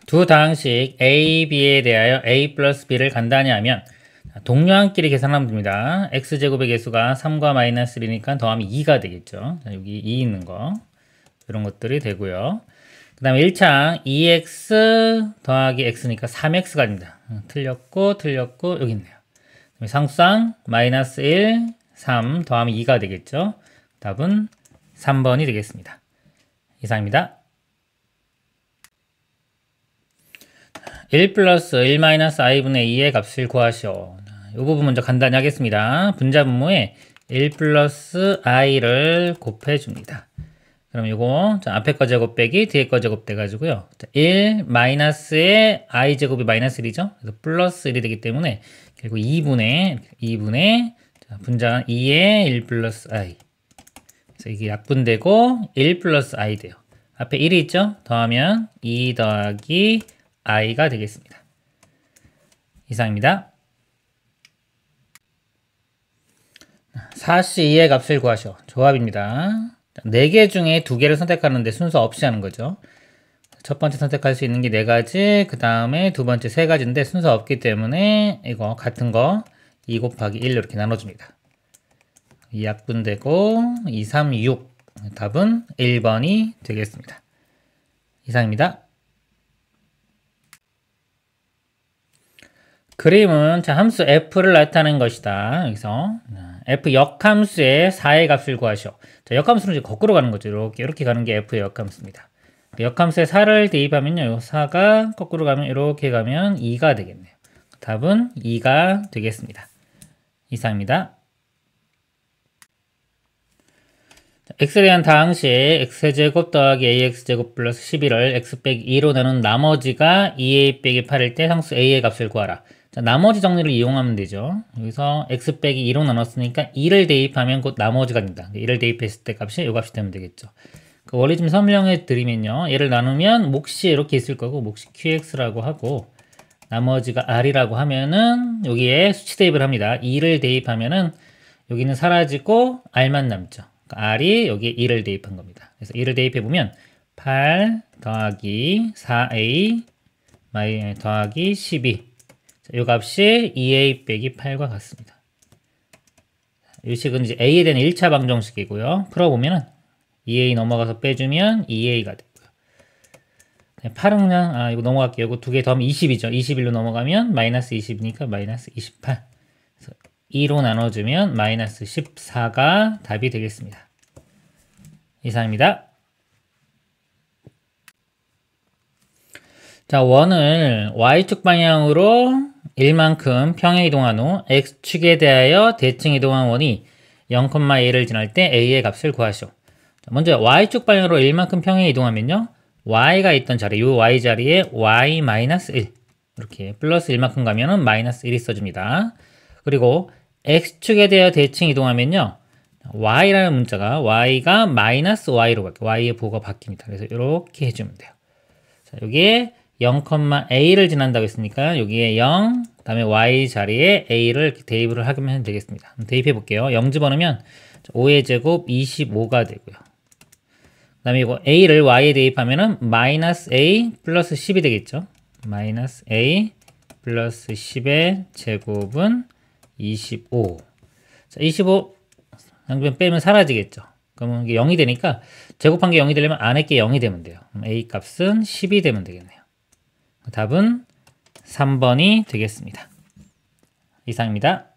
두 다항식 A, B에 대하여 A 플러스 B를 간단히 하면 동료항끼리 계산하면 됩니다. x제곱의 개수가 3과 마이너스 1이니까 더하면 2가 되겠죠. 자, 여기 2 있는 거 이런 것들이 되고요. 그 다음에 1창 2x 더하기 x니까 3x가 됩니다. 틀렸고 여기 있네요. 상수상 마이너스 1, 3 더하면 2가 되겠죠. 답은 3번이 되겠습니다. 이상입니다. 1 플러스 1 마이너스 i분의 2의 값을 구하시오. 이 부분 먼저 간단히 하겠습니다. 분자분모에 1 플러스 i를 곱해줍니다. 그럼 이거 앞에 거 제곱 빼기 뒤에 거 제곱 돼가지고요. 1 마이너스의 i 제곱이 마이너스 1이죠. 그래서 플러스 1이 되기 때문에 결국 2분의 분자는 2의 1 플러스 i. 그래서 이게 약분되고 1 플러스 i 돼요. 앞에 1이 있죠. 더하면 2 더하기 i가 되겠습니다. 이상입니다. 4C2의 값을 구하시오. 조합입니다. 4개 중에 2개를 선택하는데 순서 없이 하는 거죠. 첫 번째 선택할 수 있는 게 4가지, 그 다음에 두 번째 3가지인데 순서 없기 때문에 이거 같은 거 2 곱하기 1 이렇게 나눠줍니다. 2 약분되고 2, 3, 6 답은 1번이 되겠습니다. 이상입니다. 그림은 함수 f를 나타낸 것이다. 여기서 f 역함수의 4의 값을 구하시오. 자, 역함수는 이제 거꾸로 가는 거죠. 이렇게 가는 게 f의 역함수입니다. 역함수에 4를 대입하면요. 4가 거꾸로 가면 이렇게 가면 2가 되겠네요. 답은 2가 되겠습니다. 이상입니다. x에 대한 다항식 x제곱 더하기 ax제곱 플러스 11을 x 빼기 2로 나눈 나머지가 2a 빼기 8일 때 상수 a의 값을 구하라. 자, 나머지 정리를 이용하면 되죠. 여기서 x 빼기 2로 나눴으니까 2를 대입하면 곧 나머지가 된다. 2를 대입했을 때 값이 이 값이 되면 되겠죠. 그 원리 좀 설명해 드리면요. 얘를 나누면 몫이 이렇게 있을 거고 몫이 qx라고 하고 나머지가 r이라고 하면은 여기에 수치 대입을 합니다. 2를 대입하면은 여기는 사라지고 r만 남죠. r이 여기에 2를 대입한 겁니다. 그래서 2를 대입해보면 8 더하기 4a 더하기 12. 이 값이 2a 빼기 8과 같습니다. 이 식은 이제 a에 대한 1차 방정식이고요. 풀어보면은 2a 넘어가서 빼주면 2a가 되고요. 8은 그냥 이거 넘어갈게요. 이거 두 개 더하면 20이죠. 21로 넘어가면 마이너스 20이니까 마이너스 28. 2로 나눠주면 마이너스 14가 답이 되겠습니다. 이상입니다. 자, 원을 y축 방향으로 1만큼 평행 이동한 후 x축에 대하여 대칭 이동한 원이 0,a를 지날 때 a의 값을 구하시오. 먼저 y축 방향으로 1만큼 평행 이동하면요. y가 있던 자리, 이 y 자리에 y-1 이렇게 플러스 1만큼 가면은 마이너스 1이 써줍니다. 그리고 x축에 대하여 대칭 이동하면요. y라는 문자가 y가 마이너스 y로 바뀌어요. y의 부호가 바뀝니다. 그래서 이렇게 해주면 돼요. 자, 여기에 0,a를 지난다고 했으니까 여기에 0, 그 다음에 y 자리에 a를 이렇게 대입을 하면 되겠습니다. 대입해 볼게요. 0 집어넣으면 5의 제곱 25가 되고요. 그 다음에 이거 a를 y에 대입하면은 마이너스 a 플러스 10이 되겠죠. 마이너스 a 플러스 10의 제곱은 25. 자, 25 양변 빼면 사라지겠죠. 그러면 이게 0이 되니까 제곱한 게 0이 되려면 안에 게 0이 되면 돼요. 그럼 a 값은 10이 되면 되겠네요. 답은 3번이 되겠습니다. 이상입니다.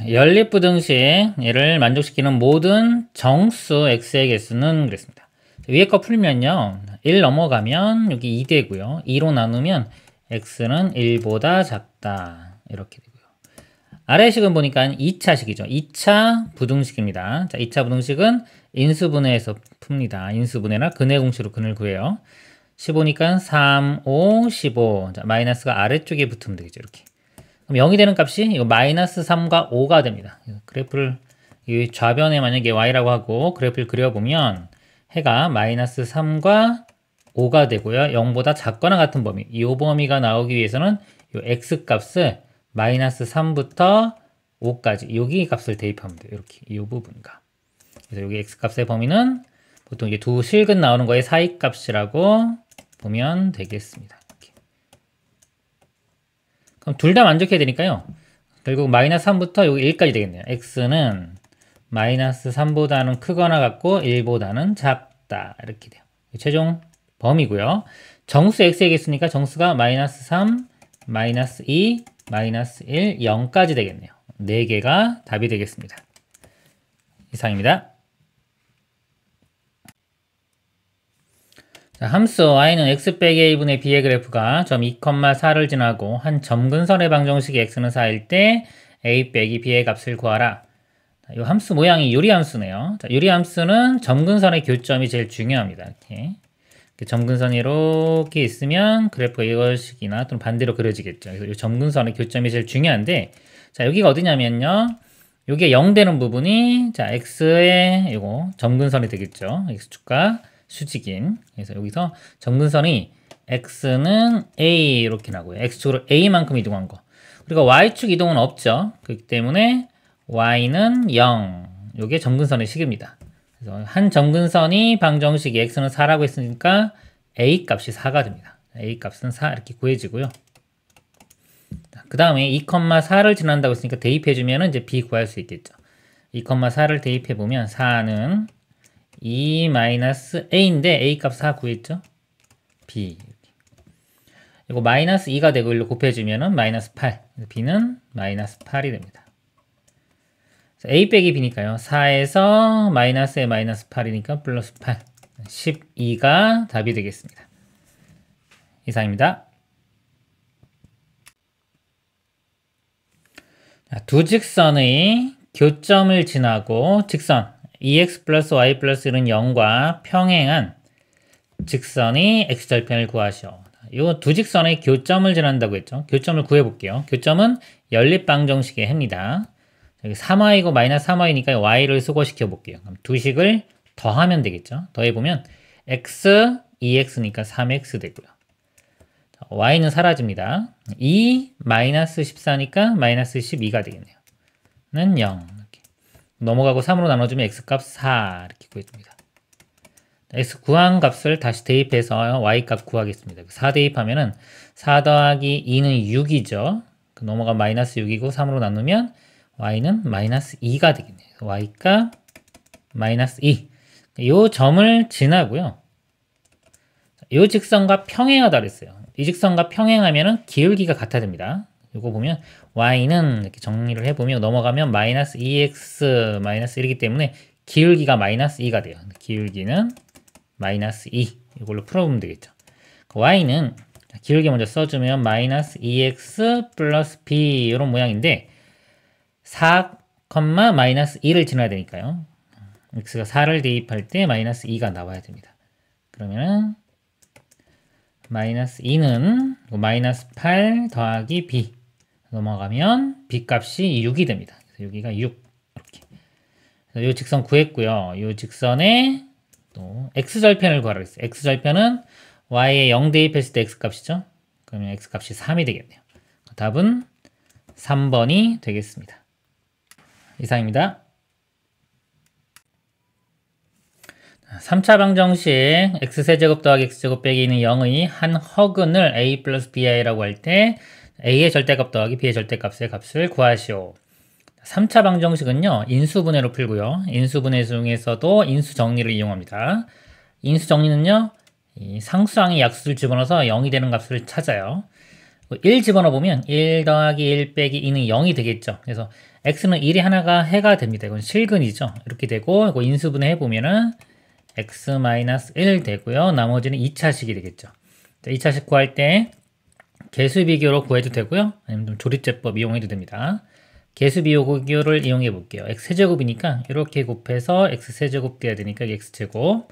연립부등식 얘를 만족시키는 모든 정수 x의 개수는 그랬습니다. 위에 거 풀면요. 1 넘어가면 여기 2 되고요. 2로 나누면 x는 1보다 작다. 이렇게 되고요. 아래 식은 보니까 2차식이죠. 2차 부등식입니다. 자, 2차 부등식은 인수분해에서 풉니다. 인수분해나 근해 공식으로 근을 구해요. 15니까 3, 5, 15. 자, 마이너스가 아래쪽에 붙으면 되겠죠. 이렇게. 그럼 0이 되는 값이 이거 마이너스 3과 5가 됩니다. 그래프를 이 좌변에 만약에 y라고 하고 그래프를 그려보면 해가 마이너스 3과 5가 되고요. 0보다 작거나 같은 범위. 이 범위가 나오기 위해서는 이 x 값을 마이너스 3부터 5까지 여기 값을 대입하면 돼요. 이렇게 이 부분과. 그래서 여기 x 값의 범위는 보통 이게 두 실근 나오는 거의 사이값이라고 보면 되겠습니다. 이렇게. 그럼 둘 다 만족해야 되니까요. 결국 마이너스 3부터 여기 1까지 되겠네요. x는 마이너스 3보다는 크거나 같고 1보다는 작다. 이렇게 돼요. 최종 범위고요. 정수 x이겠으니까 정수가 마이너스 3, 마이너스 2, 마이너스 1, 0까지 되겠네요. 4개가 답이 되겠습니다. 이상입니다. 자, 함수 y는 x 빼기 a분의 b의 그래프가 점 2,4를 지나고 한 점근선의 방정식이 x는 4일 때 a 빼기 b의 값을 구하라. 이 함수 모양이 유리함수네요. 자, 유리함수는 점근선의 교점이 제일 중요합니다. 이렇게 점근선이 이렇게 있으면 그래프가 이것식이나 또는 반대로 그려지겠죠. 그래서 이 점근선의 교점이 제일 중요한데, 자, 여기가 어디냐면요. 여기에 0 되는 부분이, 자, x의 이거 점근선이 되겠죠. x축과 수직인. 그래서 여기서 점근선이 x는 a 이렇게 나고요. x축으로 a만큼 이동한 거. 그리고 y축 이동은 없죠. 그렇기 때문에 y는 0. 이게 점근선의 식입니다. 그래서 한 점근선이 방정식이 x는 4라고 했으니까 a 값이 4가 됩니다. a 값은 4 이렇게 구해지고요. 그 다음에 2,4를 지난다고 했으니까 대입해주면 이제 b 구할 수 있겠죠. 2,4를 대입해보면 4는 2-a인데 a 값 4 구했죠. b. 이거 마이너스 2가 되고 1로 곱해주면 마이너스 8. b는 마이너스 8이 됩니다. a 빼기 b니까요. 4에서 마이너스에 마이너스 8이니까 플러스 8. 12가 답이 되겠습니다. 이상입니다. 두 직선의 교점을 지나고 직선 EX 플러스 Y 플러스 1은 0과 평행한 직선이 X절편을 구하시오. 이 두 직선의 교점을 지난다고 했죠. 교점을 구해볼게요. 교점은 연립방정식의 해입니다. 여기 3y고 마이너스 3y니까 y를 수거시켜 볼게요. 그럼 두 식을 더하면 되겠죠. 더해보면 x, 2x니까 3x 되고요. y는 사라집니다. 2 마이너스 14니까 마이너스 12가 되겠네요. 는 0. 이렇게. 넘어가고 3으로 나눠주면 x값 4 이렇게 구해줍니다. x 구한 값을 다시 대입해서 y값 구하겠습니다. 4 대입하면은 4 더하기 2는 6이죠. 넘어가 마이너스 6이고 3으로 나누면 y는 마이너스 2가 되겠네요. y값 마이너스 2. 이 점을 지나고요. 이 직선과 평행하다 그랬어요. 이 직선과 평행하면은 기울기가 같아집니다. 이거 보면 y는 이렇게 정리를 해보면 넘어가면 마이너스 2x 마이너스 1이기 때문에 기울기가 마이너스 2가 돼요. 기울기는 마이너스 2. 이걸로 풀어보면 되겠죠. y는 기울기 먼저 써주면 마이너스 2x 플러스 b 이런 모양인데 4, 마이너스 2를 지나야 되니까요. x가 4를 대입할 때 마이너스 2가 나와야 됩니다. 그러면은 마이너스 2는 마이너스 8 더하기 b 넘어가면 b 값이 6이 됩니다. 그래서 여기가 6 이렇게. 이 직선 구했고요. 이 직선에 또 x절편을 구하라고 했어요. x절편은 y에 0 대입했을 때 x값이죠. 그러면 x값이 3이 되겠네요. 답은 3번이 되겠습니다. 이상입니다. 3차 방정식 x세제곱 더하기 x제곱 빼기 2는 0의 한 허근을 a 플러스 bi라고 할 때 a의 절대값 더하기 b의 절대값의 값을 구하시오. 3차 방정식은요. 인수분해로 풀고요. 인수분해 중에서도 인수정리를 이용합니다. 인수정리는요. 이 상수항의 약수를 집어넣어서 0이 되는 값을 찾아요. 1 집어넣어보면 1 더하기 1 빼기 2는 0이 되겠죠. 그래서 x는 1이 하나가 해가 됩니다. 이건 실근이죠. 이렇게 되고 이거 인수분해 해보면은 x-1 되고요. 나머지는 2차식이 되겠죠. 2차식 구할 때 개수 비교로 구해도 되고요. 아니면 조립제법 이용해도 됩니다. 개수 비교를 이용해 볼게요. x세제곱이니까 이렇게 곱해서 x세제곱 돼야 되니까 x제곱.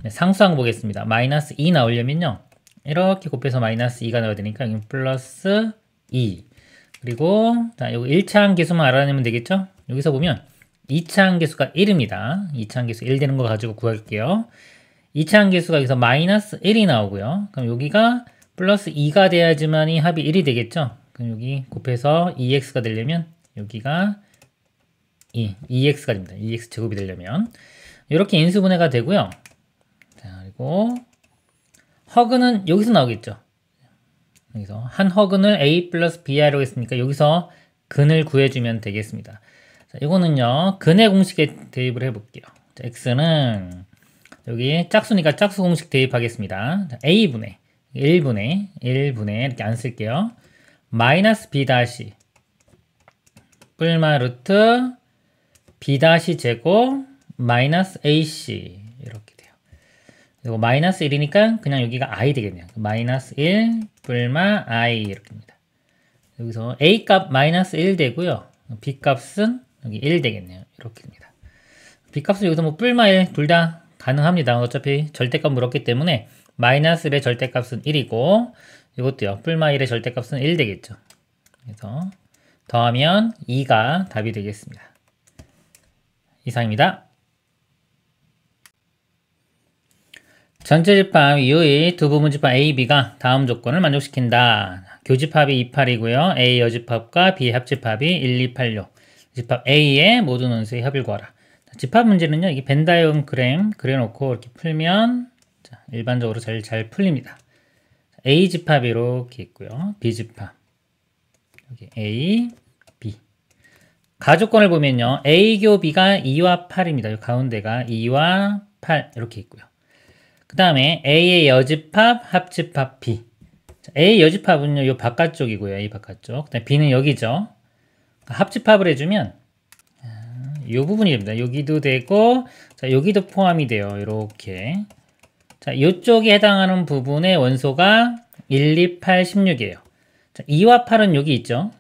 상수항 보겠습니다. 마이너스 2 나오려면요. 이렇게 곱해서 마이너스 2가 나와야 되니까 이건 플러스 2. 그리고 자, 여기 1차 함계수만 알아내면 되겠죠? 여기서 보면 2차 함계수가 1입니다. 2차 함계수 1 되는 거 가지고 구할게요. 2차 함계수가 여기서 마이너스 1이 나오고요. 그럼 여기가 플러스 2가 돼야지만이 합이 1이 되겠죠? 그럼 여기 곱해서 2x가 되려면 여기가 2x가 됩니다. 2x 제곱이 되려면 이렇게 인수분해가 되고요. 그리고 허근은 여기서 나오겠죠. 여기서 한 허근을 a 플러스 bi라고 했으니까 여기서 근을 구해주면 되겠습니다. 자, 이거는요 근의 공식에 대입을 해볼게요. 자, x는 여기 짝수니까 짝수 공식 대입하겠습니다. 자, a분의 1분의 이렇게 안 쓸게요. 마이너스 b 다시 뿔마 루트 b 다시 제곱 마이너스 ac 이렇게 돼요. 그리고 마이너스 1이니까 그냥 여기가 i 되겠네요. 마이너스 1 뿔마 i 이렇게 됩니다. 여기서 a 값 마이너스 1 되고요. b 값은 여기 1 되겠네요. 이렇게 됩니다. b 값은 여기서 뭐 뿔마 1 둘 다 가능합니다. 어차피 절대값 물었기 때문에 마이너스 1의 절대값은 1이고 이것도요. 뿔마 1의 절대값은 1 되겠죠. 그래서 더하면 2가 답이 되겠습니다. 이상입니다. 전체 집합 이후의 두 부분 집합 A, B가 다음 조건을 만족시킨다. 교집합이 28이고요. A 여집합과 B 합집합이 1, 2, 8, 6. 집합 A의 모든 원소의 합을 구하라. 집합 문제는요. 이게 벤 다이어그램 그려놓고 이렇게 풀면 자, 일반적으로 잘 풀립니다. A 집합이 이렇게 있고요. B 집합 여기 A, B. 가조건을 보면요. A교 B가 2와 8입니다. 이 가운데가 2와 8 이렇게 있고요. 그 다음에 A의 여집합, 합집합 B. 자, A 여집합은요, 요 바깥쪽이고요. A 바깥쪽. 그 다음에 B는 여기죠. 합집합을 해주면, 요 부분이 됩니다. 여기도 되고, 자, 여기도 포함이 돼요. 이렇게. 자, 요쪽에 해당하는 부분의 원소가 1, 2, 8, 16이에요. 자, 2와 8은 여기 있죠.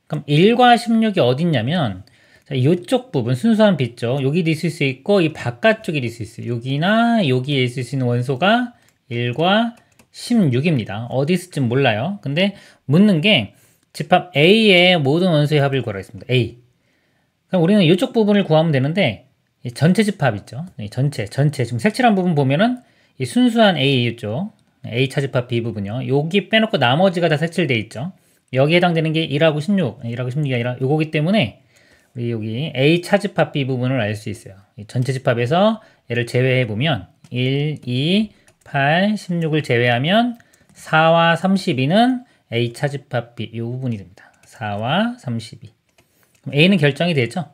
그럼 1과 16이 어딨냐면, 자, 이쪽 부분, 순수한 B쪽, 여기도 있을 수 있고, 이 바깥쪽에도 있을 수 있어요. 여기나 여기에 있을 수 있는 원소가 1과 16입니다. 어디 있을지 몰라요. 근데 묻는 게 집합 A의 모든 원소의 합을 구하라 했습니다. A. 그럼 우리는 이쪽 부분을 구하면 되는데, 이 전체 집합 있죠. 이 전체. 지금 색칠한 부분 보면은, 이 순수한 A 이쪽, A 차집합 B 부분이요. 여기 빼놓고 나머지가 다 색칠되어 있죠. 여기에 해당되는 게 1하고 16, 1하고 16이 아니라 요거기 때문에, 우리 여기 A 차집합 B 부분을 알 수 있어요. 이 전체 집합에서 얘를 제외해 보면 1, 2, 8, 16을 제외하면 4와 32는 A 차집합 B 이 부분이 됩니다. 4와 32. 그럼 A는 결정이 되죠.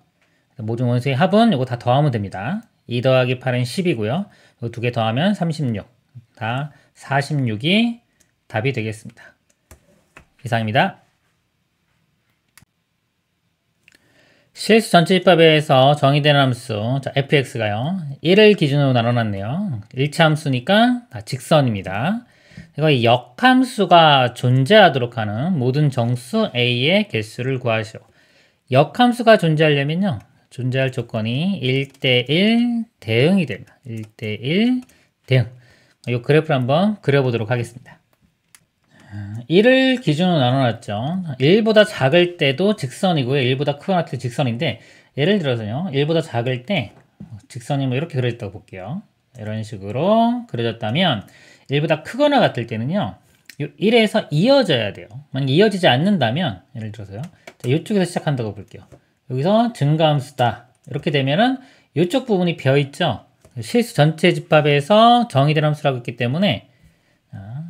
모든 원소의 합은 이거 다 더하면 됩니다. 2 더하기 8은 10이고요. 이거 두 개 더하면 36. 다 46이 답이 되겠습니다. 이상입니다. 실수 전체 집합에서 정의되는 함수 자, fx가요 1을 기준으로 나눠놨네요. 1차 함수니까 다 직선입니다. 이거 이 역함수가 존재하도록 하는 모든 정수 a의 개수를 구하시오. 역함수가 존재하려면요 존재할 조건이 1대1 대응이 됩니다. 1대1 대응. 이 그래프를 한번 그려보도록 하겠습니다. 1을 기준으로 나눠놨죠. 1보다 작을 때도 직선이고요. 1보다 크거나 같을 때 직선인데 예를 들어서요. 1보다 작을 때 직선이 뭐 이렇게 그려졌다고 볼게요. 이런 식으로 그려졌다면 1보다 크거나 같을 때는요. 1에서 이어져야 돼요. 만약 이어지지 않는다면 예를 들어서요. 자, 이쪽에서 시작한다고 볼게요. 여기서 증가함수다. 이렇게 되면은 이쪽 부분이 비어있죠. 실수 전체 집합에서 정의된 함수라고 했기 때문에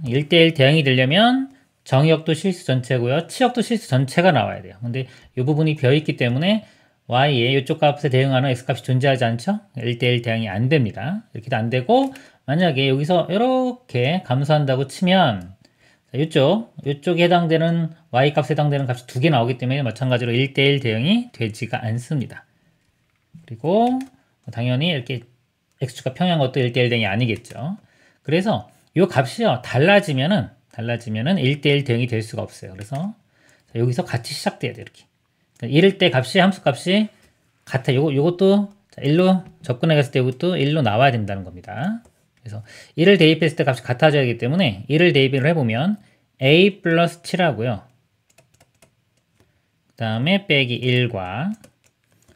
1대1 대응이 되려면 정의역도 실수 전체고요. 치역도 실수 전체가 나와야 돼요. 근데 이 부분이 비어있기 때문에 y의 이쪽 값에 대응하는 x값이 존재하지 않죠? 1대1 대응이 안 됩니다. 이렇게도 안 되고 만약에 여기서 이렇게 감소한다고 치면 이쪽에 해당되는 y값에 해당되는 값이 두 개 나오기 때문에 마찬가지로 1대1 대응이 되지가 않습니다. 그리고 당연히 이렇게 x축과 평행한 것도 1대1 대응이 아니겠죠. 그래서 이 값이요 달라지면은 1대1 대응이 될 수가 없어요. 그래서 여기서 같이 시작돼야 돼요. 이렇게 1일 때 값이 함수 값이 같아. 요것도 1로 접근해 갔을 때 이것도 1로 나와야 된다는 겁니다. 그래서 1을 대입했을 때 값이 같아져야 하기 때문에 1을 대입을 해보면 a 플러스 7하고요. 그 다음에 빼기 1과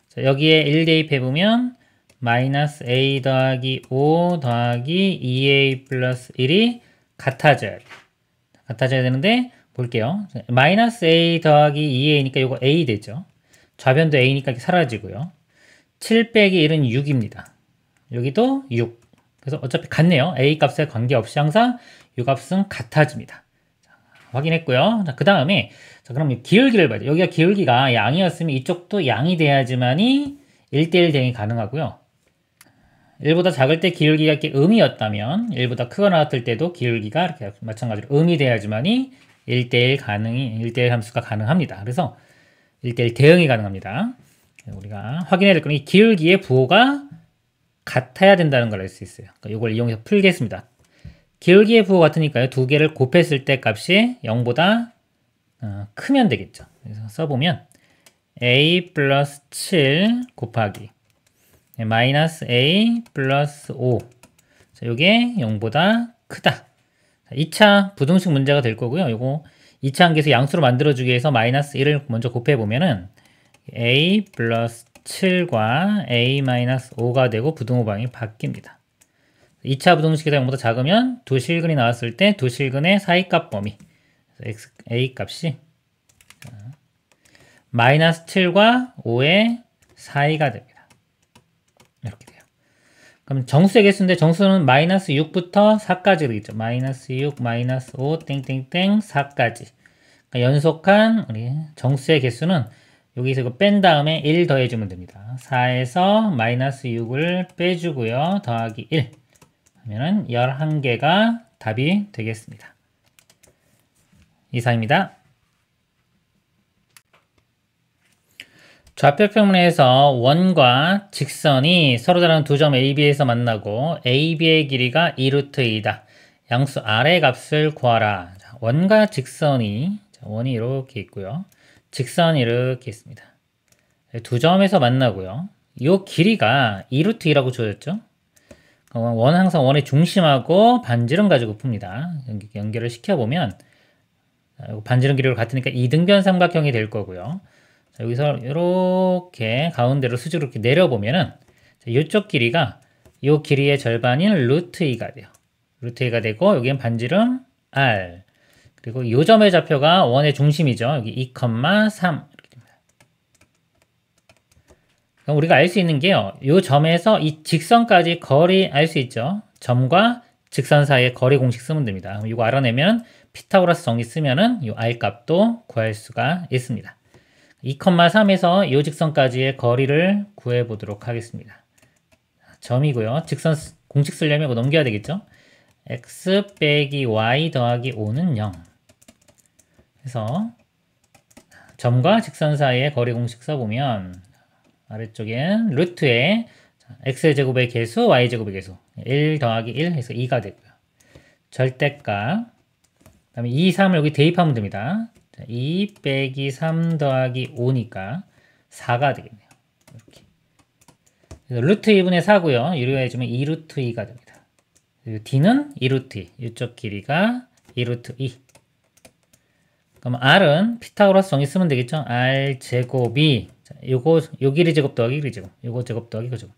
자, 여기에 1 대입해보면 마이너스 a 더하기 5 더하기 2a 플러스 1이 같아져야 돼요. 같아져야 되는데 볼게요. 마이너스 a 더하기 2a니까 이거 a 되죠. 좌변도 a니까 이렇게 사라지고요. 7 빼기 1은 6입니다. 여기도 6. 그래서 어차피 같네요. a 값에 관계없이 항상 이 값은 같아집니다. 자, 확인했고요. 자, 그 다음에 자, 그럼 이 기울기를 봐야 돼요. 여기가 기울기가 양이었으면 이쪽도 양이 돼야지만이 1대1 대응이 가능하고요. 1보다 작을 때 기울기가 이렇게 음이었다면 1보다 크거나 같을 때도 기울기가 이렇게 마찬가지로 음이 돼야지만이 1대1 함수가 가능합니다. 그래서 1대1 대응이 가능합니다. 우리가 확인해야 될 건 이 기울기의 부호가 같아야 된다는 걸 알 수 있어요. 그러니까 이걸 이용해서 풀겠습니다. 기울기의 부호 같으니까요. 두 개를 곱했을 때 값이 0보다 크면 되겠죠. 그래서 써보면 a 플러스 7 곱하기 마이너스 a 플러스 5. 자, 요게 0보다 크다. 자, 2차 부등식 문제가 될 거고요. 요거 2차 함수에서 양수로 만들어주기 위해서 마이너스 1을 먼저 곱해보면은 a 플러스 7과 a 마이너스 5가 되고 부등호방이 바뀝니다. 2차 부등식에서 0보다 작으면 두 실근이 나왔을 때 두 실근의 사이값 범위 a 값이 마이너스 7과 5의 사이가 됩니다. 이렇게 돼요. 그럼 정수의 개수인데 정수는 마이너스 6부터 4까지 되겠죠. 마이너스 6, 마이너스 5, 땡땡땡 4까지. 그러니까 연속한 우리 정수의 개수는 여기서 이거 뺀 다음에 1 더해주면 됩니다. 4에서 마이너스 6을 빼주고요. 더하기 1 하면은 11개가 답이 되겠습니다. 이상입니다. 좌표평면에서 원과 직선이 서로 다른 두 점 AB에서 만나고 AB의 길이가 2루트 2다. 양수 R의 값을 구하라. 자, 원과 직선이 원이 이렇게 있고요. 직선이 이렇게 있습니다. 두 점에서 만나고요. 이 길이가 2루트 2라고 주어졌죠. 원은 항상 원의 중심하고 반지름 가지고 풉니다. 연결을 시켜보면 반지름 길이로 같으니까 이등변 삼각형이 될 거고요. 자, 여기서 이렇게 가운데로 수직으로 이렇게 내려보면은 이쪽 길이가 이 길이의 절반인 루트 2가 돼요. 루트 2가 되고 여기는 반지름 R 그리고 이 점의 좌표가 원의 중심이죠. 여기 2,3 이렇게 됩니다. 그럼 우리가 알 수 있는 게요. 이 점에서 이 직선까지 거리 알 수 있죠. 점과 직선 사이의 거리 공식 쓰면 됩니다. 그럼 이거 알아내면 피타고라스 정리 쓰면은 이 R 값도 구할 수가 있습니다. 2,3에서 이 직선까지의 거리를 구해 보도록 하겠습니다. 점이고요. 직선 공식 쓰려면 이거 넘겨야 되겠죠. x 빼기 y 더하기 5는 0. 그래서 점과 직선 사이의 거리 공식 써보면 아래쪽엔 루트에 x제곱의 개수, y제곱의 개수 1 더하기 1 해서 2가 되고요. 절대값 그 다음에 2, 3을 여기 대입하면 됩니다. 2 빼기 3 더하기 5니까 4가 되겠네요. 이렇게. 그래서 루트 2분의 4고요. 유료해주면 2루트 2가 됩니다. 그리고 D는 2루트 2. 이쪽 길이가 2루트 2. 그럼 R은 피타고라스 정리 쓰면 되겠죠? R 제곱이 요 길이 제곱 더하기 길이 제곱. 요거 제곱 더하기 그 제곱.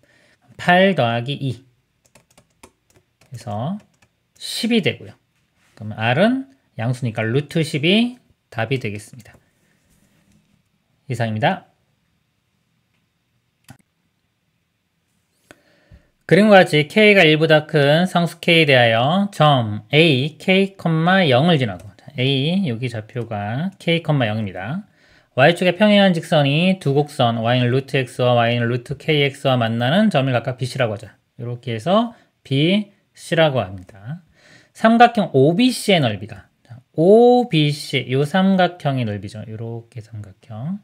8 더하기 2. 그래서 10이 되고요. 그럼 R은 양수니까 루트 10이 답이 되겠습니다. 이상입니다. 그림과 같이 K가 1보다 큰 상수 K에 대하여 점 A, K, 0을 지나고 A, 여기 좌표가 K, 0입니다. Y축에 평행한 직선이 두 곡선 Y는 루트 X와 Y는 루트 KX와 만나는 점을 각각 BC라고 하죠. 이렇게 해서 BC라고 합니다. 삼각형 OBC의 넓이가 OBC, 요 삼각형의 넓이죠. 요렇게 삼각형.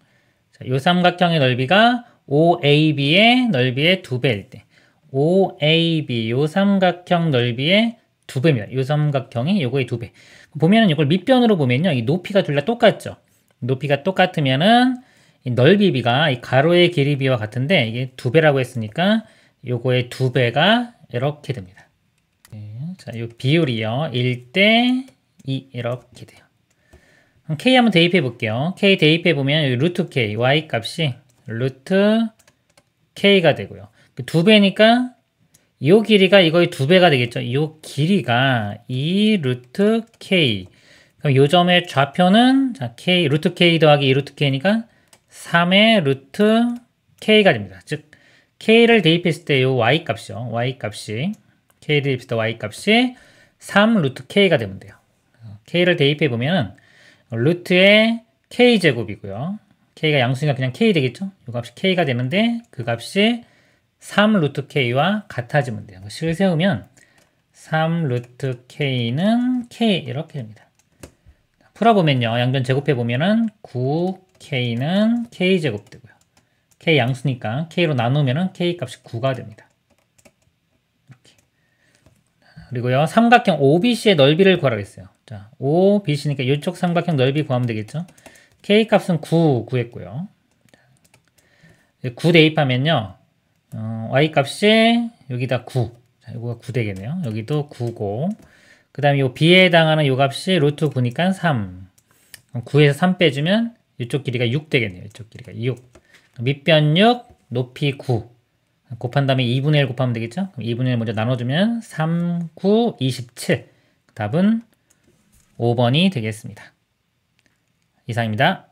자, 요 삼각형의 넓이가 OAB의 넓이의 2배일 때 OAB, 요 삼각형 넓이의 2배입니다. 요 삼각형이 요거의 2배. 보면은 이걸 밑변으로 보면요. 이 높이가 둘 다 똑같죠. 높이가 똑같으면은 이 넓이비가 이 가로의 길이비와 같은데 이게 2배라고 했으니까 요거의 2배가 이렇게 됩니다. 자, 요 비율이요. 1대 2 이렇게 돼요. 그럼 K 한번 대입해 볼게요. K 대입해 보면 루트 K, Y 값이 루트 K가 되고요. 2배니까 이 길이가 이거의 2배가 되겠죠. 이 길이가 2 루트 K. 그럼 이 점의 좌표는 자, K, 루트 K 더하기 2 루트 K니까 3의 루트 K가 됩니다. 즉 K를 대입했을 때 이 Y 값이요. Y 값이 K 대입했을 때 Y 값이 3 루트 K가 되면 돼요. K를 대입해 보면 루트의 K제곱이고요. K가 양수니까 그냥 K 되겠죠? 이 값이 K가 되는데 그 값이 3 루트 K와 같아지면 돼요. 식을 세우면 3 루트 K는 K 이렇게 됩니다. 풀어보면요. 양변 제곱해보면은 9K는 K제곱 되고요. K 양수니까 K로 나누면은 K 값이 9가 됩니다. 이렇게. 그리고요. 삼각형 OBC의 넓이를 구하라고 했어요. 자, OBC니까 이쪽 삼각형 넓이 구하면 되겠죠. K 값은 9 구했고요. 9 대입하면요. Y 값이 여기다 9. 자, 이거가 9 되겠네요. 여기도 9고. 그 다음에 요 B에 해당하는 요 값이 루트 9니까 3. 9에서 3 빼주면 이쪽 길이가 6 되겠네요. 이쪽 길이가 6. 밑변 6, 높이 9. 곱한 다음에 2분의 1 곱하면 되겠죠? 그럼 2분의 1 먼저 나눠주면 3, 9, 27. 답은 5번이 되겠습니다. 이상입니다.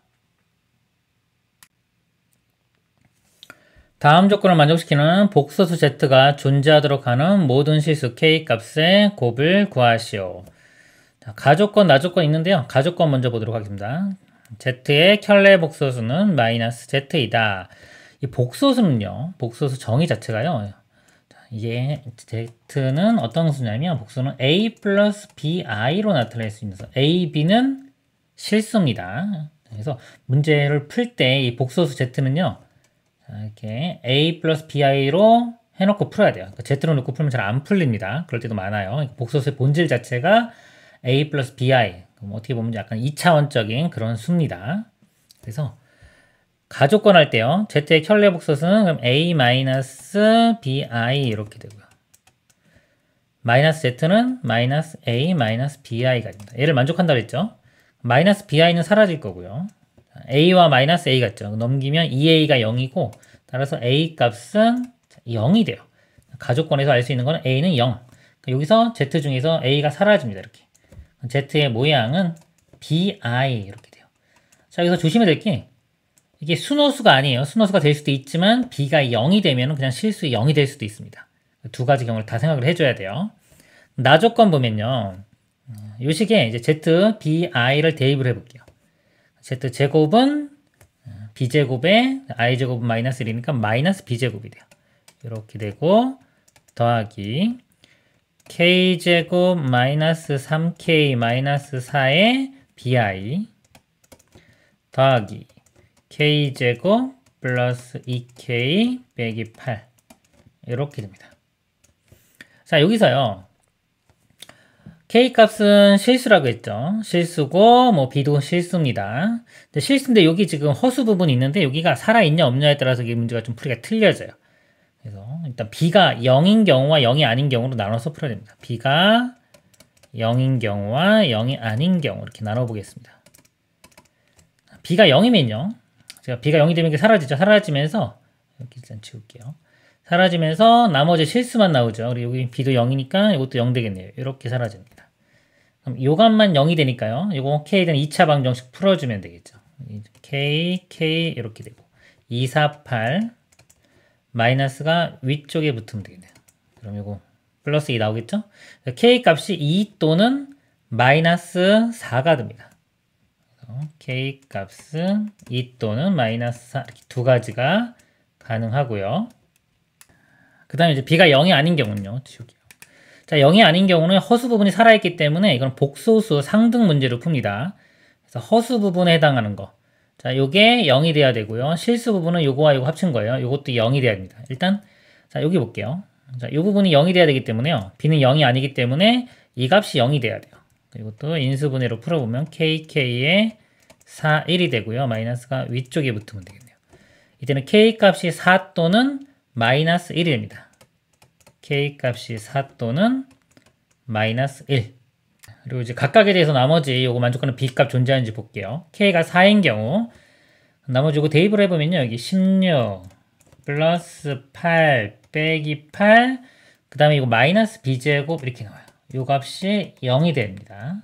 다음 조건을 만족시키는 복소수 Z가 존재하도록 하는 모든 실수 K 값의 곱을 구하시오. 자, 가조건, 나조건 있는데요. 가조건 먼저 보도록 하겠습니다. Z의 켤레 복소수는 마이너스 Z이다. 이 복소수는요. 복소수 정의 자체가요. 자, 이게 Z는 어떤 수냐면 복소는 A 플러스 BI로 나타낼 수 있는 수. A, B는 실수입니다. 그래서 문제를 풀 때 이 복소수 Z는요. 자, 이렇게 A 플러스 BI로 해놓고 풀어야 돼요. 그러니까 Z로 놓고 풀면 잘 안 풀립니다. 그럴 때도 많아요. 복소수의 본질 자체가 A 플러스 BI. 어떻게 보면 약간 2차원적인 그런 수입니다. 그래서 가조건 할 때요. Z의 켤레 복소수는 그럼 A 마이너스 BI 이렇게 되고요. 마이너스 Z는 마이너스 A 마이너스 BI가 됩니다. 얘를 만족한다고 했죠. 마이너스 BI는 사라질 거고요. A와 마이너스 A 같죠. 넘기면 2A가 0이고 따라서 A 값은 0이 돼요. 가조건에서 알 수 있는 건 A는 0. 여기서 Z 중에서 A가 사라집니다. 이렇게. Z의 모양은 BI 이렇게 돼요. 자, 여기서 조심해야 될 게 이게 순호수가 아니에요. 순호수가 될 수도 있지만 B가 0이 되면 그냥 실수 0이 될 수도 있습니다. 두 가지 경우를 다 생각을 해줘야 돼요. 나조건 보면요. 이 식에 이제 Z, BI를 대입을 해볼게요. Z제곱은 B제곱에 I제곱은 마이너스 1이니까 마이너스 B제곱이 돼요. 이렇게 되고 더하기 K제곱 마이너스 3K 마이너스 4의 BI 더하기 K제곱 플러스 2K 빼기 8 이렇게 됩니다. 자, 여기서요. K값은 실수라고 했죠. 실수고 뭐 B도 실수입니다. 근데 실수인데 여기 지금 허수 부분이 있는데 여기가 살아있냐 없냐에 따라서 이 문제가 좀 풀이가 틀려져요. 그래서 일단 B가 0인 경우와 0이 아닌 경우로 나눠서 풀어야 됩니다. B가 0인 경우와 0이 아닌 경우 이렇게 나눠보겠습니다. B가 0이면요. 제가 B가 0이 되면 이게 사라지죠. 사라지면서 여기 일단 지울게요. 사라지면서 나머지 실수만 나오죠. 그리고 여기 B도 0이니까 이것도 0 되겠네요. 이렇게 사라집니다. 그럼 요 값만 0이 되니까요. 이거 K에 대한 2차 방정식 풀어주면 되겠죠. K, K 이렇게 되고 2, 4, 8 마이너스가 위쪽에 붙으면 되겠네요. 그럼 이거 플러스 2 나오겠죠? K 값이 2 또는 마이너스 4가 됩니다. K 값은 2 또는 마이너스 4 이렇게 두 가지가 가능하고요. 그 다음에 이제 B가 0이 아닌 경우는요. 지울게요. 자, 0이 아닌 경우는 허수 부분이 살아있기 때문에 이건 복소수 상등 문제로 풉니다. 그래서 허수 부분에 해당하는 거. 자, 요게 0이 돼야 되고요. 실수 부분은 요거와 요거 합친 거예요. 요것도 0이 돼야 됩니다. 일단, 자, 여기 볼게요. 자, 요 부분이 0이 돼야 되기 때문에요. B는 0이 아니기 때문에 이 값이 0이 돼야 돼요. 그리고 또 인수분해로 풀어보면 KK에 4, 1이 되고요. 마이너스가 위쪽에 붙으면 되겠네요. 이때는 K 값이 4 또는 마이너스 1이 됩니다. K 값이 4 또는 마이너스 1. 그리고 이제 각각에 대해서 나머지 요거 만족하는 B 값 존재하는지 볼게요. K가 4인 경우 나머지 요거 대입을 해보면요. 여기 16 플러스 8 빼기 8 그 다음에 이거 마이너스 B제곱 이렇게 나와요. 요 값이 0이 됩니다.